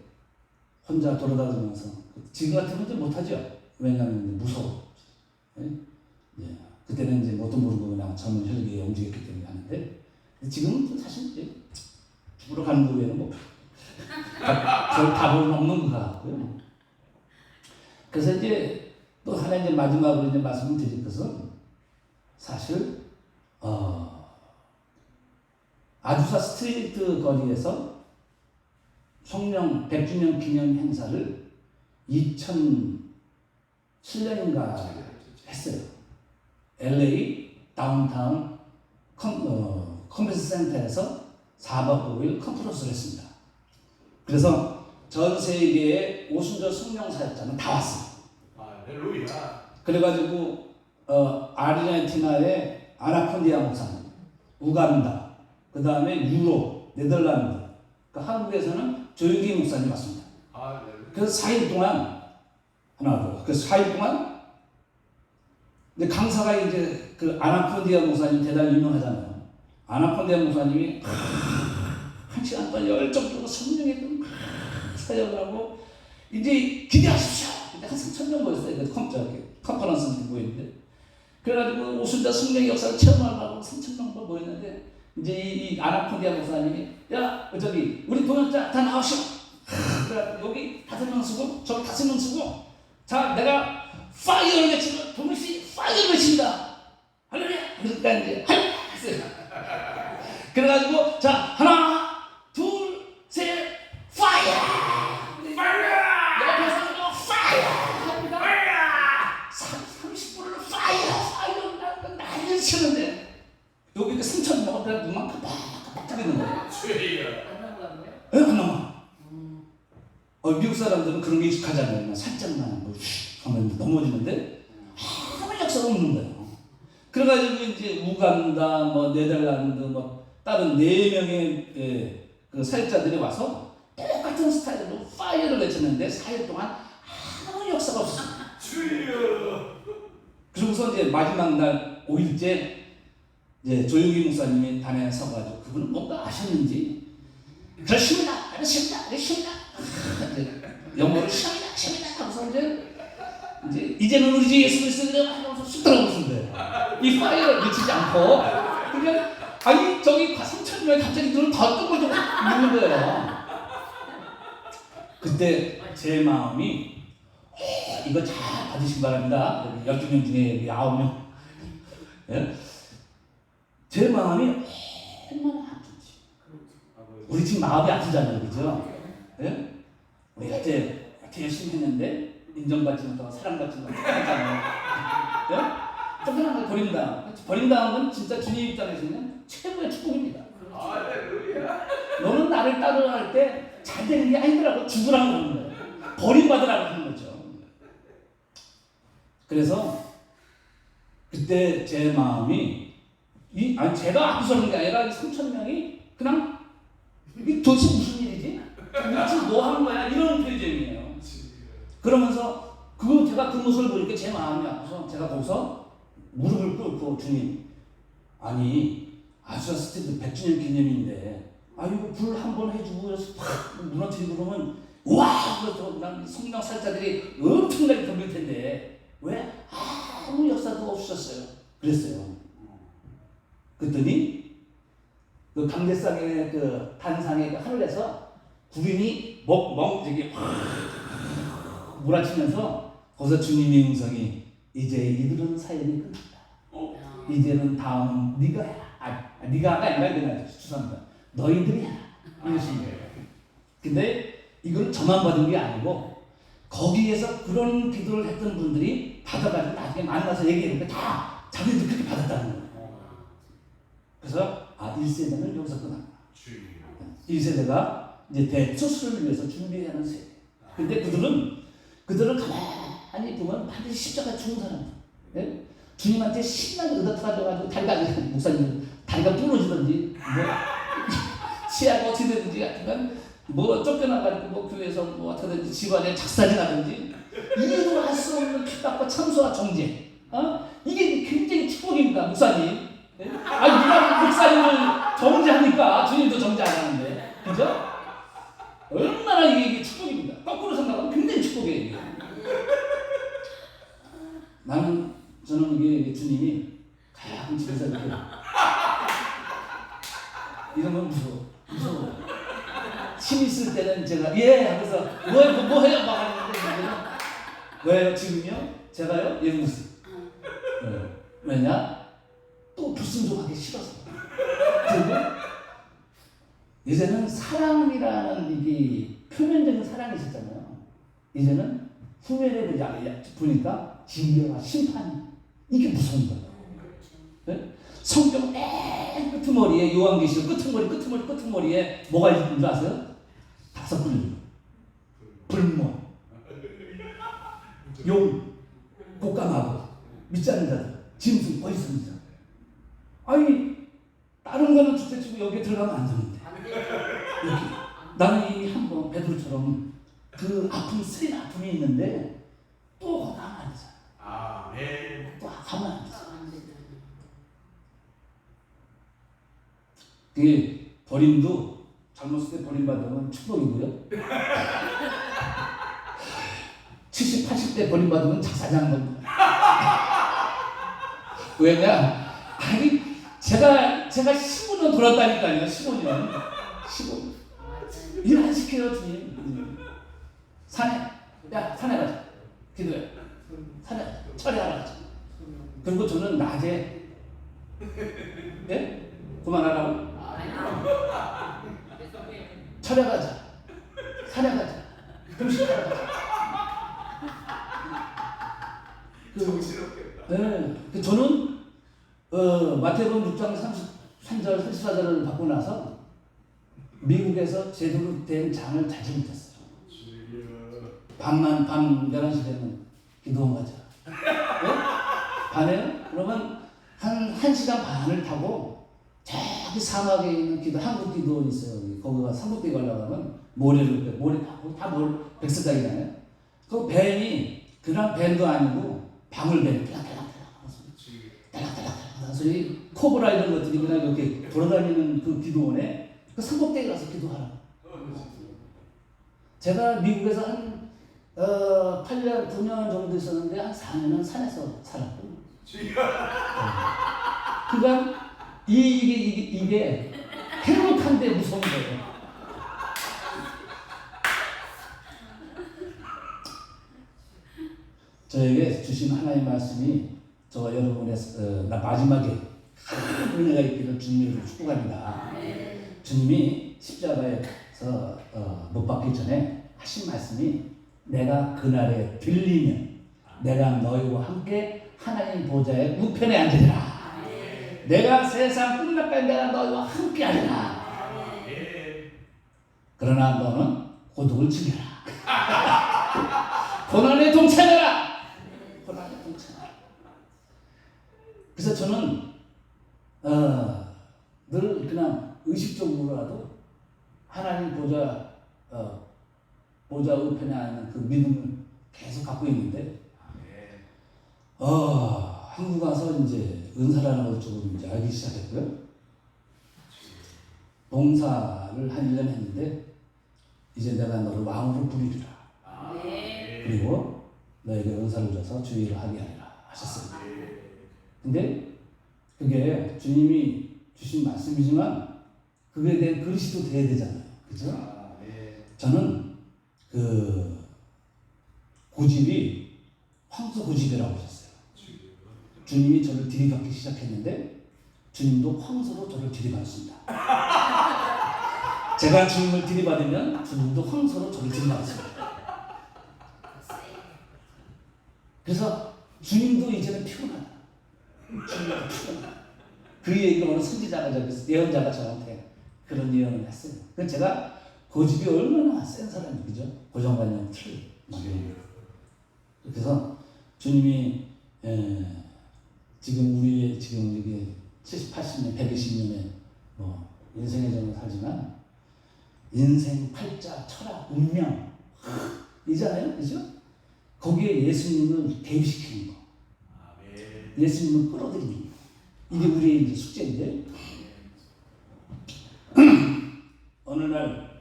혼자 돌아다니면서 지금 같으면 이제 못하죠. 왜냐하면 무서워. 그때는 이제 뭣도 모르고 그냥 젊은 혈기에 움직였기 때문에 하는데 지금은 사실 이제 죽으러 가는 거 외에는 별 답은 없는 것 같고요. 그래서 이제 또 하나 이제 마지막으로 이제 말씀을 드릴 것은 사실 아주사 스트리트 거리에서 성령 100주년 기념 행사를 2007년인가 했어요. LA 다운타운 컨벤션 센터에서 4박 5일 컨퍼런스를 했습니다. 그래서 전 세계의 오순절 성령 사역자는 다 왔어요. 할렐루야. 그래가지고 아르헨티나의 아나콘디아 목사님, 우간다, 그 다음에 유럽, 네덜란드, 그러니까 한국에서는 조윤기 목사님 왔습니다. 그래서 4일 동안 그래서 4일 동안 근데 강사가 이제 그 아나콘디아 목사님 대단히 유명하잖아요. 아나콘디아 목사님이 1시간 동안 열정적으로 성령에 사역을 하고 이제 기대하십시오. 근데 한 3,000명 모였어요. 그 컨퍼런스 모였는데. 그래가지고 오순자 성령의 역사를 체험하려고 3,000명 모였는데 이제 이 아나콘디아 목사님이 야 저기 우리 동역자 다 나오시오. 그래 여기 5명 쓰고 저기 5명 쓰고 자 내가 파이어를 외치면 동시 파이어를 외칩니다. 할렐루야. 그러니까 이제 할렐루야. 그래가지고 자 하나 둘 셋 파이어. 옆에서 파이어 합니다. 30분을 파이어 난리를 치는데 여기 3,000명 그냥 눈만 깜빡깜빡 뜨는 거예요. 예, 안 남아. 미국 사람들은 그런 게 익숙하잖아요. 살짝만 뭐 하면 넘어지는데 아무 역사가 없는 거예요. 그래가지고 이제 우간다, 뭐 네덜란드, 뭐 다른 4명의 그 사역자들이 와서 똑같은 스타일로 파이어를 외쳤는데 4일 동안 아무 역사가 없었어요. 그러고서 이제 마지막 날 5일째 이제 조용기 목사님이 단에 서가지고 그분은 뭔가 아셨는지 그렇습니다. 영어를 시합니다 하고서 이제 이제는 우리 주 예수 그리스도를 하면서 쑥 들어오신 거예요. 이 파이어를 외치지 않고 그냥 아니 저기 3,000명이 갑자기 눈을 더 뜨고 좀 있는 거예요. 그때 제 마음이 이거 잘 받으시기 바랍니다. 12명 중에 9명. 예? 제 마음이 얼마나 아픈지. 우리 지금 마음이 아프잖아요. 그죠? 예? 우리 이렇게 열심히 했는데 인정받지 못하고 사랑받지 못하잖아요. 예? 쫓겨난 걸 버린다는 건 진짜 주님 입장에서는 최고의 축복입니다. 너는 나를 따라할 때 잘 되는 게 아니더라고. 죽으라고 하는 거예요. 버림받으라고 하는 거죠. 그래서 그때 제 마음이 아니 제가 아프서 그런 게 아니라 3,000명이 그냥 이게 도대체 무슨 일이지? 지금 뭐 하는 거야? 이런 표정이에요. 그러면서 제가 그 모습을 보니까 제 마음이 아파서 제가 거기서 무릎을 꿇고 주님 아니 아수라 스탠드 100주년 기념인데 이거 불 한 번 해주고 그래서 팍 무너뜨리고 그러면 와 그래서 난 성령 살자들이 엄청나게 덤빌 텐데 왜 아무 역사도 없으셨어요. 그랬어요. 그랬더니 그 강대상의 그 단상의 그 하늘에서 구름이 저기 몰아치면서 거기서 주님의 음성이 이제 이들은 사연이 끝났다. 이제는 다음 네가 해라. 네가가 아니라 죄송합니다. 너희들이 해라. 이러신 거예요. 근데 이걸 저만 받은 게 아니고 거기에서 그런 기도를 했던 분들이 받아가지고 나중에 만나서 얘기하니까 다 자기들도 그렇게 받았다는 거예요. 그래서 1세대는 여기서 끝났다. 1세대가 이제 대처수를 위해서 준비하는 세대. 근데 그들은 가만히 보면 반드시 십자가 죽은 사람들. 예? 주님한테 신나게 의젓해가지고 다리가 목사님 다리가 부러지든지 뭐 치아가 어떻게 되든지 하여튼 뭐 쫓겨나가지고 뭐 교회에서 뭐 어떻게든지 집안에 작살이 나든지 이유도 알 수 없는 핍박과 참소와 정죄. 이게 굉장히 축복입니다, 목사님. 예? 누가 목사님을 정죄합니까? 주님도 정죄 안 하는데, 그죠? 얼마나 이게 축복입니다. 거꾸로 생각하면 굉장히 축복이에요. 저는 이게 주님이 가끔 집에서 이렇게 이런 건 무서워. 힘 있을 때는 제가 하면서 뭐 해요 막 하는데 왜요 지금요? 제가요? 무슨 왜냐? 또 불순종하기 싫어서. 그리고 이제는 사랑이라는 이게 표면적인 사랑이 있었잖아요. 이제는 후회를 보니까 징계와 심판이 이게 무서운 거예요. 네? 성경 맨 끄트머리에 요한계시록 끄트머리에 뭐가 있는 줄 아세요? 5 불모, 용, 곶감하고 믿지 않는 자들, 짐승, 어리석은 자. 아니 다른 거는 주택치고 여기에 들어가면 안 되는데 여기 나는 이미 한번 베드로처럼 그 쓰린 아픔이 있는데 또 가면 안 되잖아. 또 가면 안 되잖아. 그게 버림도 잘못했을 때 버림받으면 축복이고요. 70, 80대 버림받으면 자살하는 겁니다. 왜냐? 아니, 제가 15년 돌았다니까요. 15년. 15년. 일 안 시켜요, 주님. 산에. 야, 산에 가자. 기도해. 산에 가자. 철회하러 가자. 그리고 저는 낮에, 네? 그만하라고? 철회 가자. 산에 가자. 금식하러 가자. 정신없겠다. 네. 저는, 마태복음 6장 33절, 34절을 받고 나서 미국에서 제대로 된 잠을 자지 못했어요. 밤 11시 되면 기도원 가자. 네? 밤에요? 그러면 한 1시간 반을 타고 저기 사막에 있는 한국 기도원이 있어요. 거기가 삼국대 가려고 하면 모래를, 백석당이잖아요. 그 뱀이, 그냥 뱀도 아니고 방울뱀, 딸락딸락 소리, 코브라 이런 것들이 그냥 이렇게 돌아다니는 그 기도원에 그 삼국대에 가서 기도하라. 제가 미국에서 한 8년, 9년 정도 있었는데 한 4년은 산에서 살았고. 그러니까 이게 행복한데 무서운 거예요. 저에게 주신 하나님의 말씀이 저와 여러분의 마지막에 큰 은혜가 있기를 주님으로 축복합니다. 주님이 십자가에서 못 박기 전에 하신 말씀이 내가 그날에 들리면 내가 너희와 함께 하나님 보좌의 우편에 앉으리라. 내가 세상 끝날까지 내가 너희와 함께 하리라. 그러나 너는 고독을 즐겨라. 고난에 동참해라. 고난에 동참해라. 그래서 저는 늘 그냥 의식적으로라도 하나님 보좌 우편에 앉는 그 믿음을 계속 갖고 있는데, 한국 와서 이제 은사라는 걸 조금 이제 알기 시작했고요. 봉사를 한 1년 했는데, 이제 내가 너를 왕으로 부리리라. 그리고 너에게 은사를 줘서 주의를 하게 하리라 하셨습니다. 근데 그게 주님이 주신 말씀이지만 그게 대한 그릇이 또 돼야 되잖아요. 그죠? 저는 그 고집이 황소 고집이라고 하셨어요. 주님이 저를 들이받기 시작했는데 주님도 황소로 저를 들이받습니다. 제가 주님을 들이받으면 주님도 황소로 저를 들이받습니다. 그래서 주님도 이제는 피곤하다. 주님도 피곤하다. 그 얘기를 오늘 선지자가 예언자가 저한테 그런 예언을 했어요. 그래서 제가 고집이 얼마나 센 사람이 그죠? 고정관념 틀. 그래서 주님이 지금 이게 70, 80년, 120년의 인생의 정을 살지만 인생, 팔자, 철학, 운명 이잖아요, 그죠? 거기에 예수님을 대입시키는 거, 예수님을 끌어들이는 거, 이게 우리의 이제 숙제인데 어느 날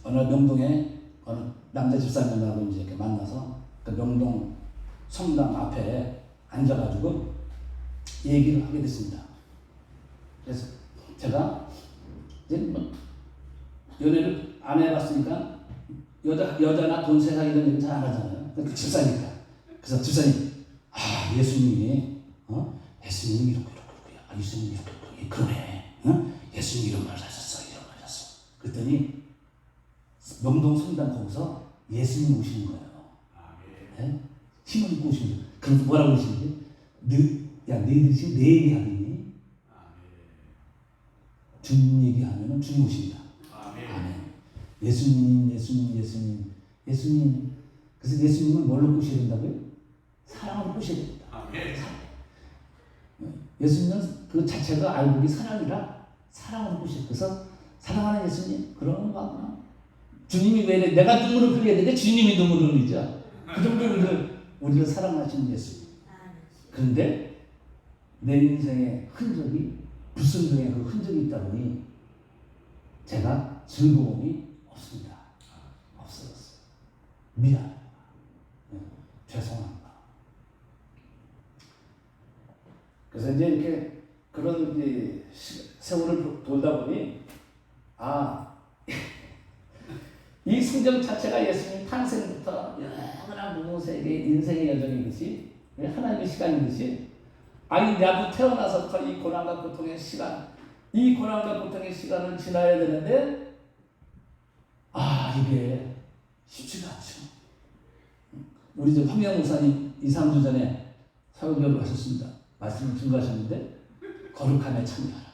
명동에 어느 남자 집사님하고 이제 이렇게 만나서 그 명동 성당 앞에 앉아가지고 얘기를 하게 됐습니다. 그래서 제가 이제 뭐 연애를 안 해봤으니까 여자나 돈 세상 이런 얘기 잘 안 하잖아요. 그 집사니까. 그래서 집사님, 예수님이 예수님이 이렇게 예수님이 이렇게 그러네. 예수님이 이런 말 하셨어, 이런 말 하셨어. 그랬더니 명동 성당 거기서 예수님 오시는 거예요. 네? 힘을 입고 오시는 거예요. 그래서 뭐라고 그러시는지, 너희들이 지금 내 얘기하니? 주님 얘기하면 주님 오십니다. 아멘. 예수님. 그래서 예수님을 뭘로 꼬셔야 된다고요? 사랑으로 꼬셔야 됩니다. 예수님은 그 자체가 알곡이 사랑이라 사랑으로 꼬셔요. 그래서 사랑하는 예수님, 그런 거구나. 주님이 왜 내가 눈물을 흘려야 되는데 주님이 눈물을 흘리죠. 그 정도로 우리를 사랑하시는 예수님. 그런데 내 인생의 흔적이, 불순종의 그 흔적이 있다 보니 제가 즐거움이 없습니다. 없어졌어요. 미안. 죄송합니다. 그래서 이제 이렇게 그런 이제 세월을 돌다 보니 이 성경 자체가 예수님 탄생부터 영원한 무모세계의 인생의 여정이듯이 하나님의 시간이듯이 나도 태어나서부터 이 고난과 고통의 시간, 이 고난과 고통의 시간을 지나야 되는데 이게 쉽지가 않죠. 우리 저 황영 목사님 2, 3주 전에 사역을 하셨습니다. 말씀을 증거하셨는데 거룩함에 참여하라.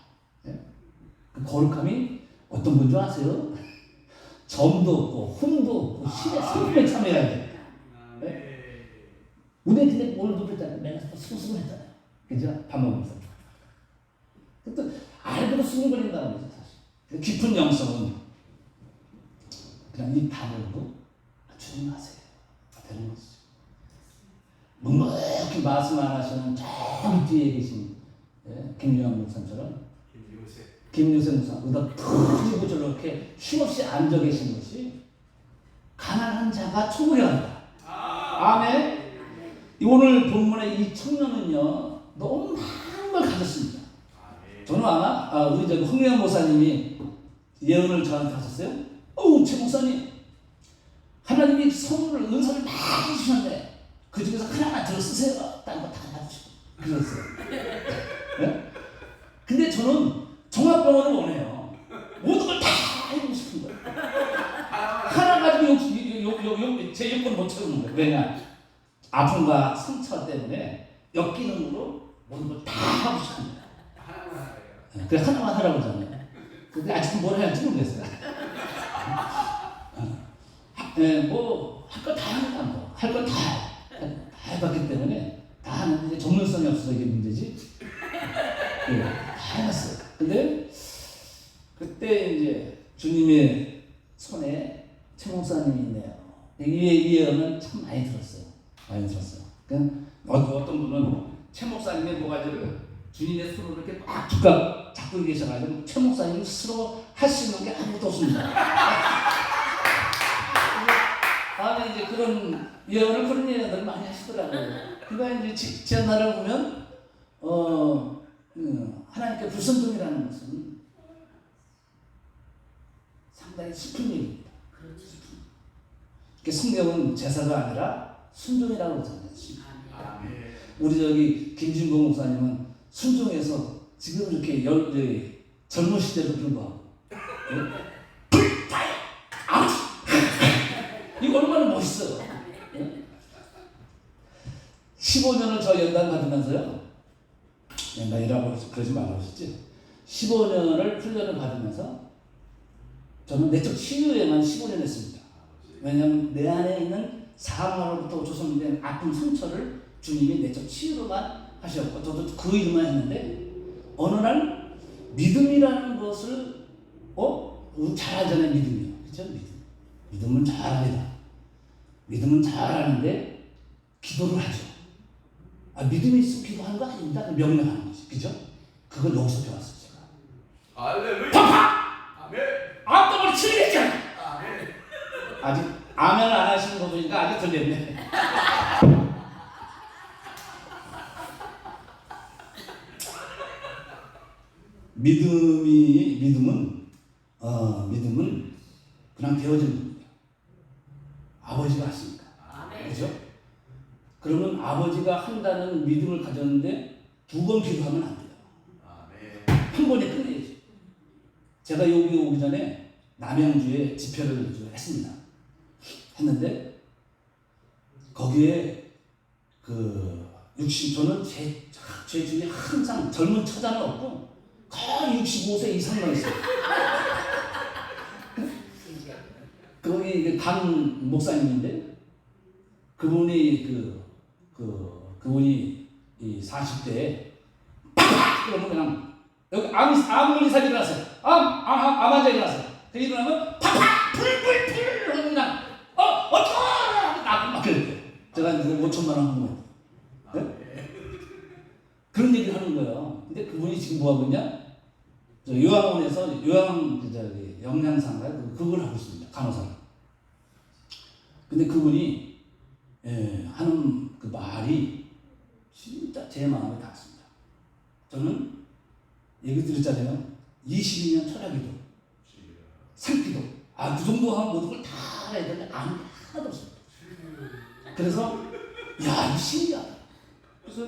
그 거룩함이 어떤 건 줄 아세요? 점도 없고 흠도 없고 신의 성품에 참여해야 돼. 우리 근데 오늘도 그랬잖아요. 맨날 수근수근했잖아요. 그죠? 밥 먹으면서. 또 알고도 수근거린다는 거죠 사실. 깊은 영성은 그냥 입 다물고 주님 하세요. 되는 거죠. 묵묵히 말씀 안 하시는 저기 뒤에 계신 김유한 목사처럼 김유세 목사 의다 푹 저렇게 쉼없이 앉아 계신 것이 가난한 자가 천국에 간다. 아멘. 오늘 본문의 이 청년은요 너무 많은 걸 가졌습니다. 저는 아마 우리 저기 황유한 목사님이 예언을 저한테 하셨어요. 최 목사님 하나님이 선물을 은사를 많이 주셨네. 그 중에서 하나만 들어 쓰세요. 딴 거 다 놔주시고 그랬어요. 네? 근데 저는 종합병원을 원해요. 모든 걸 다 해보고 싶은 거예요. 하나 가지고 제 욕구를 못 채우는 거예요. 왜냐? 아픔과 상처 때문에 역기능으로 모든 걸 다 하고 싶은 거예요. 그래 하나만 하라고 하잖아요. 근데 아직은 뭘 해야 할지 모르겠어요. 뭐 할 거 다 합니다. 뭐 할 거 다 해봤기 때문에 다 하는데 전문성이 없어서 이게 문제지. 다 해봤어요. 근데 그때 이제 주님의 손에 최 목사님이 있네요. 이 예언은 참 많이 들었어요. 그러니까 어떤 분은 최 목사님의 모가지를 주님의 손으로 이렇게 꽉 잡고 계셔가지고 최 목사님 스스로 할 수 있는 게 아무것도 없습니다. 다음에 이제 그런 예언을 많이 하시더라고요. 그러니까 이제 지한나를 보면 하나님께 불순종이라는 것은 상당히 슬픈 일입니다. 성경은 제사가 아니라 순종이라고 그러잖아요. 우리 저기 김진봉 목사님은 순종해서 지금 이렇게 젊으시대도 불구하고 이거 얼마나 멋있어요. 15년을 저 연단 받으면서요. 연단이라고 그러지 말라고 하셨지. 15년을 훈련을 받으면서 저는 내적 치유에만 15년 했습니다. 왜냐하면 내 안에 있는 사망으로부터 조성된 아픈 상처를 주님이 내적 치유로만 하셨고 저도 그 일만 했는데 어느 날 믿음이라는 것을 잘 알잖아요. 믿음이요. 그렇죠? 믿음은 잘 합니다. 믿음은 잘 하는데 기도를 하죠. 믿음이 있으면 기도하는 거 아닙니다. 명령하는 거지. 그죠? 그걸 여기서 배웠어요. 제가. 할렐루야. 팍팍! 아멘. 앞동을 치겠잖아. 아멘. 아직 아멘 안 하시는 거 보니까 아직 덜 됐네. 믿음은 그냥 되어지는 겁니다. 아버지가 하십니까? 그죠? 그러면 아버지가 한다는 믿음을 가졌는데 2번 기도하면 안 돼요. 한 번에 끝내야지. 제가 여기 오기 전에 남양주에 집회를 했습니다. 했는데 거기에 저는 제 주위에 항상 젊은 처자는 없고 거의 65세 이상만 있어요. 거기 강 목사님인데 그분이 그분이 이 40대에 팍 그러면 그냥 여기 암 걸린 사람이 일어났어요. 암 환자 일어났어요. 그 일어나면 팍팍 풀 그냥 어떡하 막 그랬대요. 제가 이제 5천만 원 한 거예요. 네? 그런 얘기를 하는 거예요. 근데 그분이 지금 뭐 하고 있냐? 요양원에서 영양사인가요? 그걸 하고 있습니다. 간호사를. 근데 그분이 하는 그 말이 진짜 제 마음에 닿았습니다. 저는 얘기 드렸잖아요. 22년 철학기도, 산기도, 그 정도 하면 모든 걸 다 해야 되는데 하나도 없습니다. 그래서 이거 신기하다. 그래서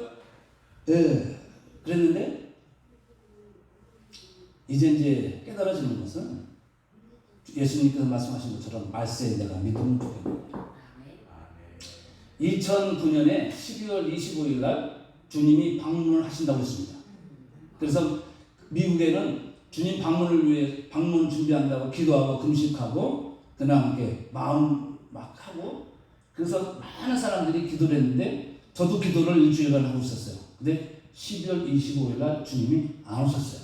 그랬는데 이제 깨달아지는 것은 예수님께서 말씀하신 것처럼 말세에 내가 믿음을 보겠노라. 2009년에 12월 25일 날 주님이 방문을 하신다고 했습니다. 그래서 미국에는 주님 방문을 위해 방문 준비한다고 기도하고 금식하고 그냥 이렇게 마음 막 하고 그래서 많은 사람들이 기도를 했는데 저도 기도를 일주일간 하고 있었어요. 근데 12월 25일 날 주님이 안 오셨어요.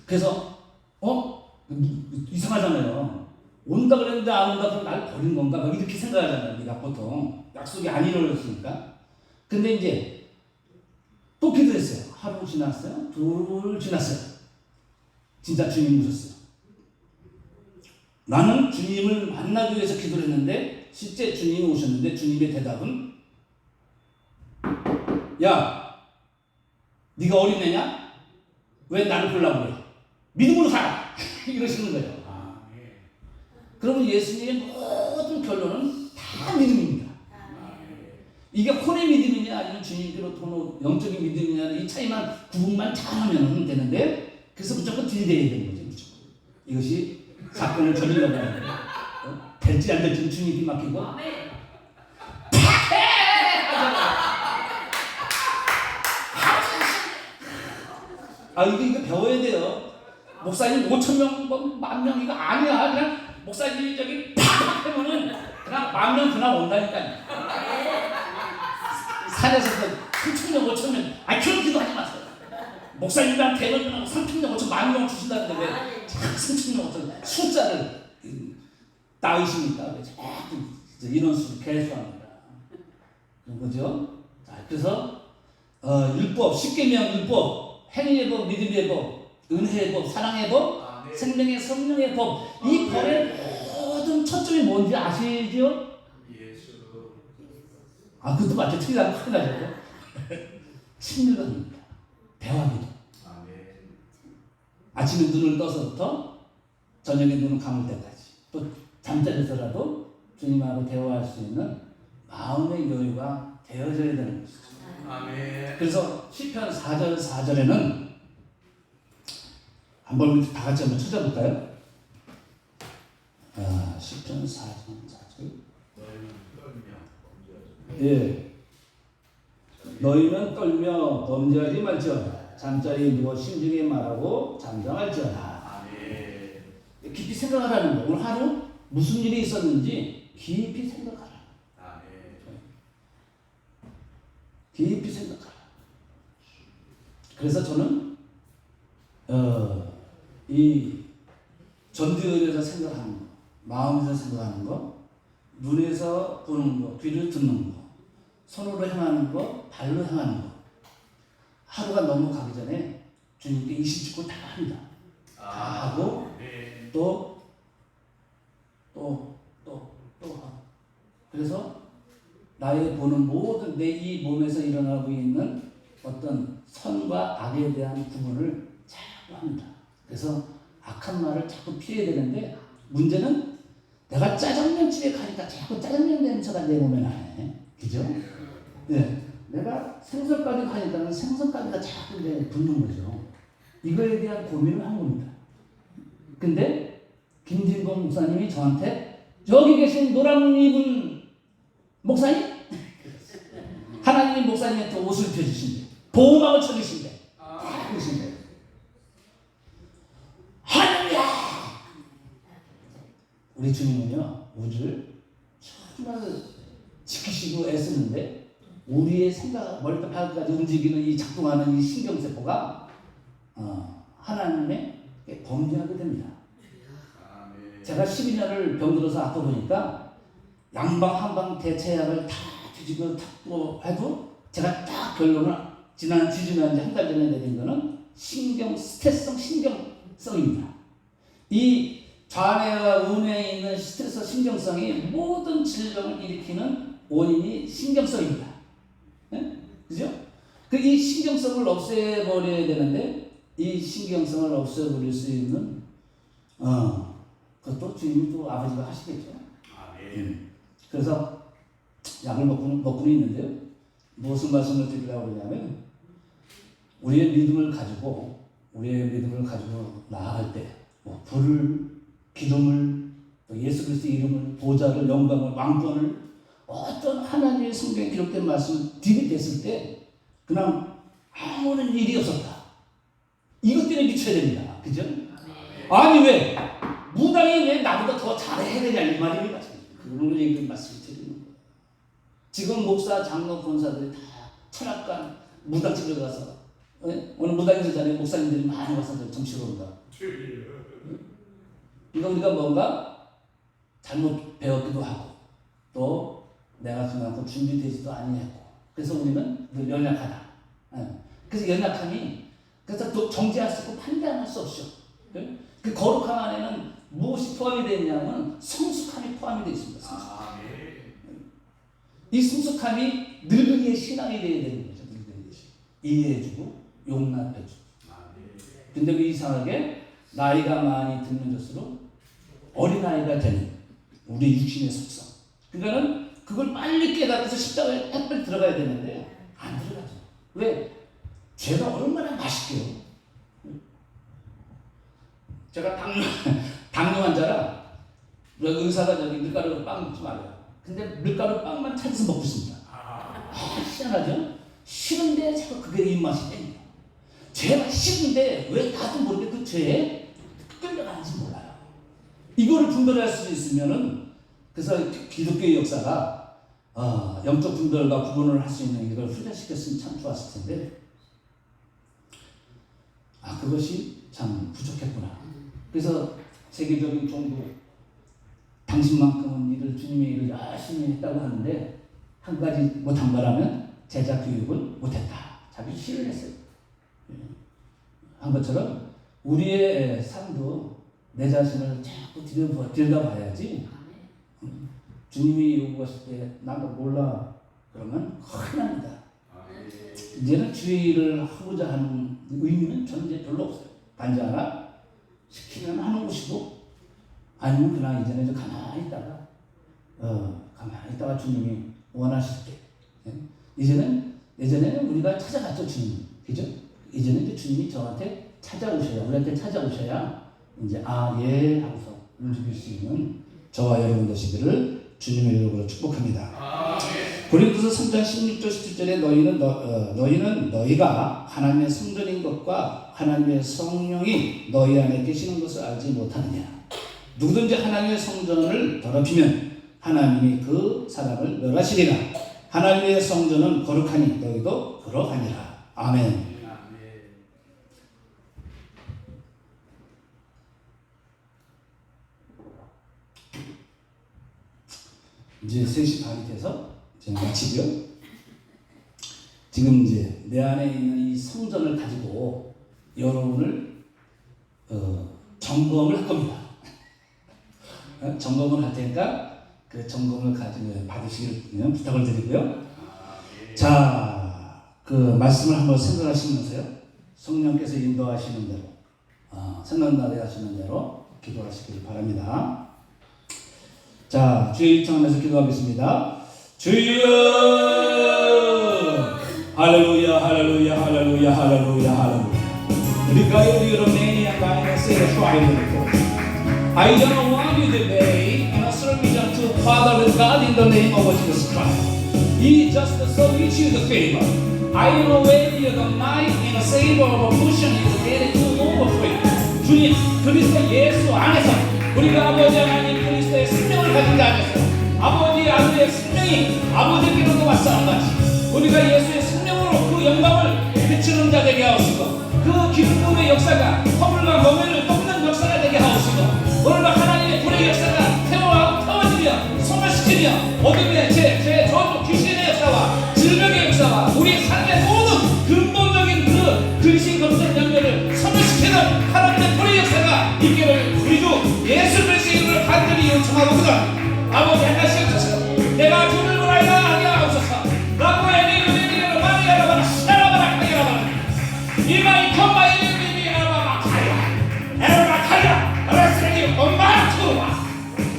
그래서 이상하잖아요. 온다 그랬는데 안 온다 그러면 날 버린 건가? 막 이렇게 생각하잖아요. 우리가 보통 약속이 안 이루어졌으니까. 근데 이제 또 기도했어요. 하루 지났어요. 둘 지났어요. 진짜 주님 오셨어요. 나는 주님을 만나기 위해서 기도를 했는데 실제 주님이 오셨는데 주님의 대답은 야, 네가 어린애냐? 왜 나를 보려고 그래? 믿음으로 살아! 이러시는 거예요. 그러면 예수님의 모든 결론은 다 믿음입니다. 이게 혼의 믿음이냐 아니면 주님께로 영적인 믿음이냐 이 차이만 구분만 잘하면 되는데 그래서 무조건 들이대야 되는 거죠. 무조건. 이것이 사건을 저질러가는 거예요. 될지 안 될지 주님이 맡기고 이거 배워야 돼요. 목사님 5,000명, 10,000명 이거 아니야. 그냥 목사님이 저기 팍 하면은 그냥 10,000명 그냥 온다니까요. 산에서도 3,000명, 5,000명 그런 기도 하지 마세요. 목사님이랑 대면하고 3,000명, 5,000명, 10,000명 주신다는데 왜 3,000명, 5,000명 숫자를 따위십니까? 왜 자꾸 인원수를 계수합니다. 그런 거죠. 자, 그래서 율법, 십계명 율법 행위의 법, 믿음의 법, 은혜의 법, 사랑의 법, 생명의 성령의 법. 이 법의 모든 초점이 뭔지 아시죠? 그것도 맞죠. 틀리다면 큰일 나죠. 친밀감입니다. 대화입니다. 아침에 눈을 떠서부터 저녁에 눈을 감을 때까지 또 잠자리에서라도 주님하고 대화할 수 있는 마음의 여유가 되어져야 되는 것이죠. 그래서 시편 4절 4절에는 한번 다 같이 한번 찾아볼까요? 시편 4절 4절. 너희는 떨며 범죄하지 말지어다. 잠자리에 누워 심중에 말하고 잠잠할지어다. 깊이 생각하라는 거예요. 오늘 하루 무슨 일이 있었는지 깊이 생각하라. 깊이 생각하라. 그래서 저는 이 전두엽에서 생각하는 거, 마음에서 생각하는 거, 눈에서 보는 거, 귀를 듣는 거, 손으로 행하는 거, 발로 행하는 거. 하루가 넘어가기 전에 주님께 20주 다 합니다. 다 하고 또 하고. 그래서 나의 보는 모든 내 이 몸에서 일어나고 있는 어떤 선과 악에 대한 구분을 자꾸 합니다. 그래서 악한 말을 자꾸 피해야 되는데 문제는 내가 짜장면집에 가니까 자꾸 짜장면 냄새가 내 몸에 나네. 그죠? 네. 내가 생선가게 가니까 생선가게가 자꾸 내 붙는 거죠. 이거에 대한 고민을 한 겁니다. 근데 김진봉 목사님이 저한테 여기 계신 노란 입은 목사님? 하나님이 목사님한테 옷을 펴주신대. 보호막을 쳐주신대. 그러신대. 할렐루야! 우리 주님은요, 우주를 정말 지키시고 애쓰는데 우리의 생각, 머리부터 발끝까지 움직이는 이 작동하는 이 신경세포가 하나님의 범죄하게 됩니다. 제가 12년을 병들어서 아파 보니까 양방 한방 대체약을 다 뒤지고 탁고 해도 제가 딱 결론을 지난 지지난주 한 달 전에 내린 거는 스트레스성 신경 신경성입니다. 이 좌뇌와 우뇌에 있는 스트레스 신경성이 모든 질병을 일으키는 원인이 신경성입니다. 네? 그죠? 이 신경성을 없애버려야 되는데 이 신경성을 없애버릴 수 있는 그것도 주님이 또 아버지가 하시겠죠. 그래서 약을 먹고는 있는데요. 무슨 말씀을 드리려고 그러냐면 우리의 믿음을 가지고 나아갈 때 불을, 기름을, 또 예수 그리스도의 이름을, 보좌를, 영광을, 왕권을 어떤 하나님의 성경에 기록된 말씀을 들이댔을 때 그냥 아무런 일이 없었다. 이것 때문에 미쳐야 됩니다. 그죠? 아니 왜? 무당이 왜 나보다 더 잘해야 되냐 이 말입니다. 그런 얘기를 말씀을 드리는 거예요. 지금 목사, 장로, 권사들이 다 철학관, 무당집에 가서 오늘 무당에서 자리에 목사님들이 많이 와서 정치로 온다. 이거 우리가 뭔가 잘못 배웠기도 하고 또 내가 그만큼 준비되지도 아니했고 그래서 우리는 늘 연약하다. 그래서 연약함이 그래서 또 정죄할 수 없고 판단할 수 없죠. 그 거룩함 안에는 무엇이 포함이 되어 있냐면 성숙함이 포함이 되어 있습니다. 성숙함. 이 성숙함이 늙은이의 신앙이 되어야 되는 거죠. 늙은이의 신앙. 이해해주고 용납해주고. 근데 그 이상하게 나이가 많이 들면 들수록 어린아이가 되는 우리 육신의 속성. 그러니까는 그걸 빨리 깨닫고서 십자가에 빨리 들어가야 되는데 안 들어가죠. 왜? 죄가 얼마나 맛있게요. 제가 당뇨 환자라 의사가 저기 밀가루 빵 먹지 말아요. 근데 밀가루 빵만 찾아서 먹고 있습니다. 희한하죠? 싫은데 자꾸 그게 입맛이 땡겨. 죄가 싫은데 왜 나도 모르게 그 죄에 끌려가는지 몰라요. 이거를 분별할 수 있으면은 그래서 기독교의 역사가 영적 분별과 구분을 할 수 있는 이걸 훈련시켰으면 참 좋았을 텐데 그것이 참 부족했구나. 그래서 세계적인 종교 당신만큼은 일을 주님의 일을 열심히 했다고 하는데 한 가지 못한 거라면 제자 교육을 못했다. 자기 시를 했어요. 한 것처럼 우리의 삶도 내 자신을 자꾸 들여다봐야지. 주님이 요구하실 때 나도 몰라 그러면 큰일 납니다. 이제는 주의 일을 하고자 하는 의미는 저는 이제 별로 없어요. 단지 하나 시키면 하는 것이고 아니면 그냥 이제는 가만히 있다가 주님이 원하실 때 예전에는 우리가 찾아갔죠. 주님. 그죠? 이제는 이제 주님이 저한테 우리한테 찾아오셔야 이제 예 하고서 움직일 수 있는 저와 여러분 되시기를 주님의 이름으로 축복합니다. 고린도서 3장 16절 17절에 너희는 너희가 하나님의 성전인 것과 하나님의 성령이 너희 안에 계시는 것을 알지 못하느냐. 누구든지 하나님의 성전을 더럽히면 하나님이 그 사람을 멸하시리라. 하나님의 성전은 거룩하니 너희도 그러하니라. 아멘. 이제 3시 반이 돼서 제가 마치고요. 지금 이제 내 안에 있는 이 성전을 가지고 여러분을 점검을 할 겁니다. 점검을 할 테니까 그 점검을 가지고 받으시길 부탁을 드리고요. 자, 그 말씀을 한번 생각하시면서요. 성령께서 인도하시는 대로, 생각나게 하시는 대로 기도하시길 바랍니다. 자, 주의 이름 안에서 기도하겠습니다. 주여! 할렐루야, 할렐루야, 할렐루야, 할렐루야, 할렐루야. Regarding your name and by the say the I don't want you today in a submission to Father with God in the name of Jesus Christ. He just so reach you the favor. I don't know whether you're the night in a savor of a cushion is getting too overflow. 주님, 그리스도 예수 안에서 우리가 아버지 하나님 그리스도의 생명을 가진 자 안에서 아버지 아들의 생명이 아버지께로도 왔사온같이 우리가 예수의 생명으로 그 영광을 비추는 자 되게 하옵시고 그 기름 부음의 역사가 허물과 멍에를 뽑는 역사가 되게 하옵시고 오늘날 하나님의 불의 역사가 태워지며 소멸시키며 어둠의 죄, 저주, 귀신의 역사와 질병의 역사와 우리 삶의 모든 근본적인 그 근심, 검색, 연결을 소멸시키는 하나님의 불의 역사 예수 그리스도의 이름으로 간절히 요청하거든. 아버지 행하시옵소서. 내가 주를 보라이다 하게 하옵소서. 라고 에리로 마리아라바라 시라바라 카이라바라 이마이 컴바이 에리라바라 카이라 에라바 카이라 에라스레기 엄마 투와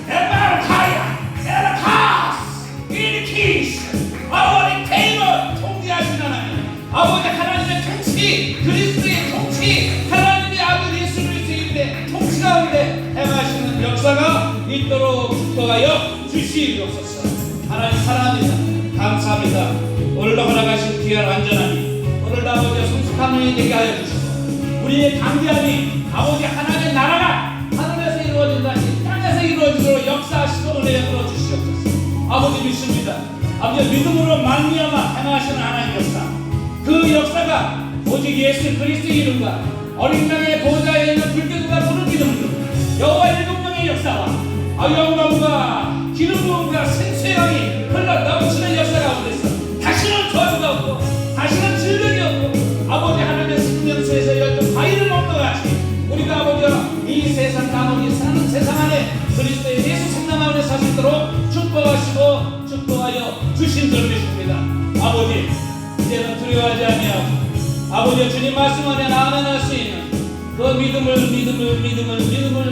에바라 카이라 에라카스 이리키스 아버지 테이머 통치하시는 하나님, 아버지 하나님의 통치, 그리스도의 통치, 하나님의 아들 예수 그리스도의 이름의 통치 가운데 행하시는 역사가 있도록 축복하여 주시옵소서. 하나님 사랑합니다. 감사합니다. 오늘도 허락하신 귀한 안전함이 오늘도 아버지 성숙한 눈이 되게 하여 주시고 우리의 강대함이 아버지 하나님의 나라가 하늘에서 이루어진다 이 땅에서 이루어지도록 역사하시고 은혜 베풀어 주시옵소서. 아버지 믿습니다. 아버지 믿음으로 말미암아 행하시는 하나님 역사, 그 역사가 오직 예수 그리스도의 이름과 어린 양의 보좌에 있는 불교가 부른 기름으로 여호와 일곱 명의 역사와 영광과 기름 부음과 생수의 영이 흘러 넘치는 역사 가운데서 다시는 저주가 없고 다시는 질병이 없고 아버지 하나님의 생명수에서 열린 과일을 먹는 것 같이 우리가 아버지와 이 세상 나머지 사는 세상 안에 그리스도의 예수 생명 안에 사시도록 축복하시고 축복하여 주신 줄 믿습니다. 아버지 이제는 두려워하지 아니하고 아버지 주님 말씀 안에 나아갈 수 있는 그 믿음을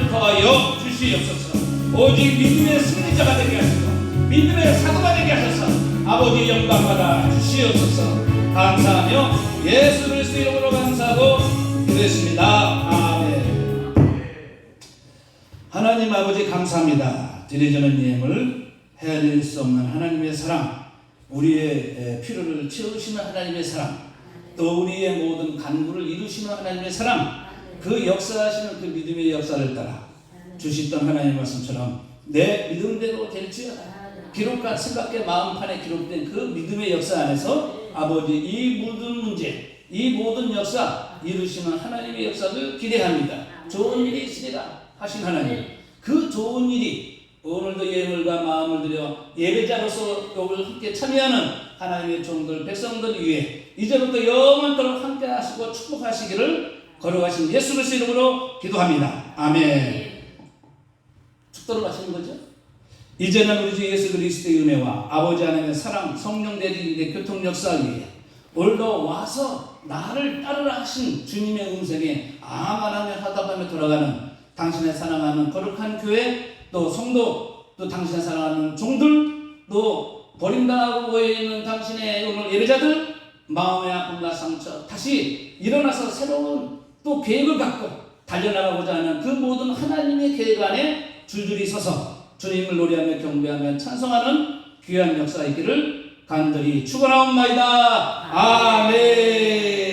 더하여 주시옵소서. 오직 믿음의 승리자가 되게 하시고 믿음의 사도가 되게 하셔서 아버지 영광받아 주시옵소서. 감사하며 예수 그리스도 이름으로 감사하고 기도했습니다. 아멘. 하나님 아버지 감사합니다. 드려지는 예물 헤아릴 수 없는 하나님의 사랑, 우리의 필요를 채우시는 하나님의 사랑, 또 우리의 모든 간구를 이루시는 하나님의 사랑, 그 역사하시는 그 믿음의 역사를 따라 주시던 하나님의 말씀처럼 내 믿음대로 될지어다 기록한 생각의 마음판에 기록된 그 믿음의 역사 안에서 아버지 이 모든 문제, 이 모든 역사 이루시는 하나님의 역사를 기대합니다. 좋은 일이 있으리라 하신 하나님, 그 좋은 일이 오늘도 예물과 마음을 들여 예배자로서 여기를 함께 참여하는 하나님의 종들 백성들 위해 이제부터 영원토록 함께 하시고 축복하시기를 거룩하신 예수 그리스도 이름으로 기도합니다. 아멘. 축도를 하시는 거죠. 이제는 우리 주 예수 그리스도의 은혜와 아버지 하나님의 사랑, 성령 대리인의 교통 역사 위에 오늘도 와서 나를 따르라 하신 주님의 음성에 아멘하며 하답하며 돌아가는 당신의 사랑하는 거룩한 교회, 또 성도, 또 당신의 사랑하는 종들, 또 버림당하고 모여있는 당신의 오늘 예배자들, 마음의 아픔과 상처 다시 일어나서 새로운 또 계획을 갖고 달려나가고자 하는 그 모든 하나님의 계획 안에 줄줄이 서서 주님을 노래하며 경배하며 찬송하는 귀한 역사 있기를 간절히 축원하옵나이다. 아멘.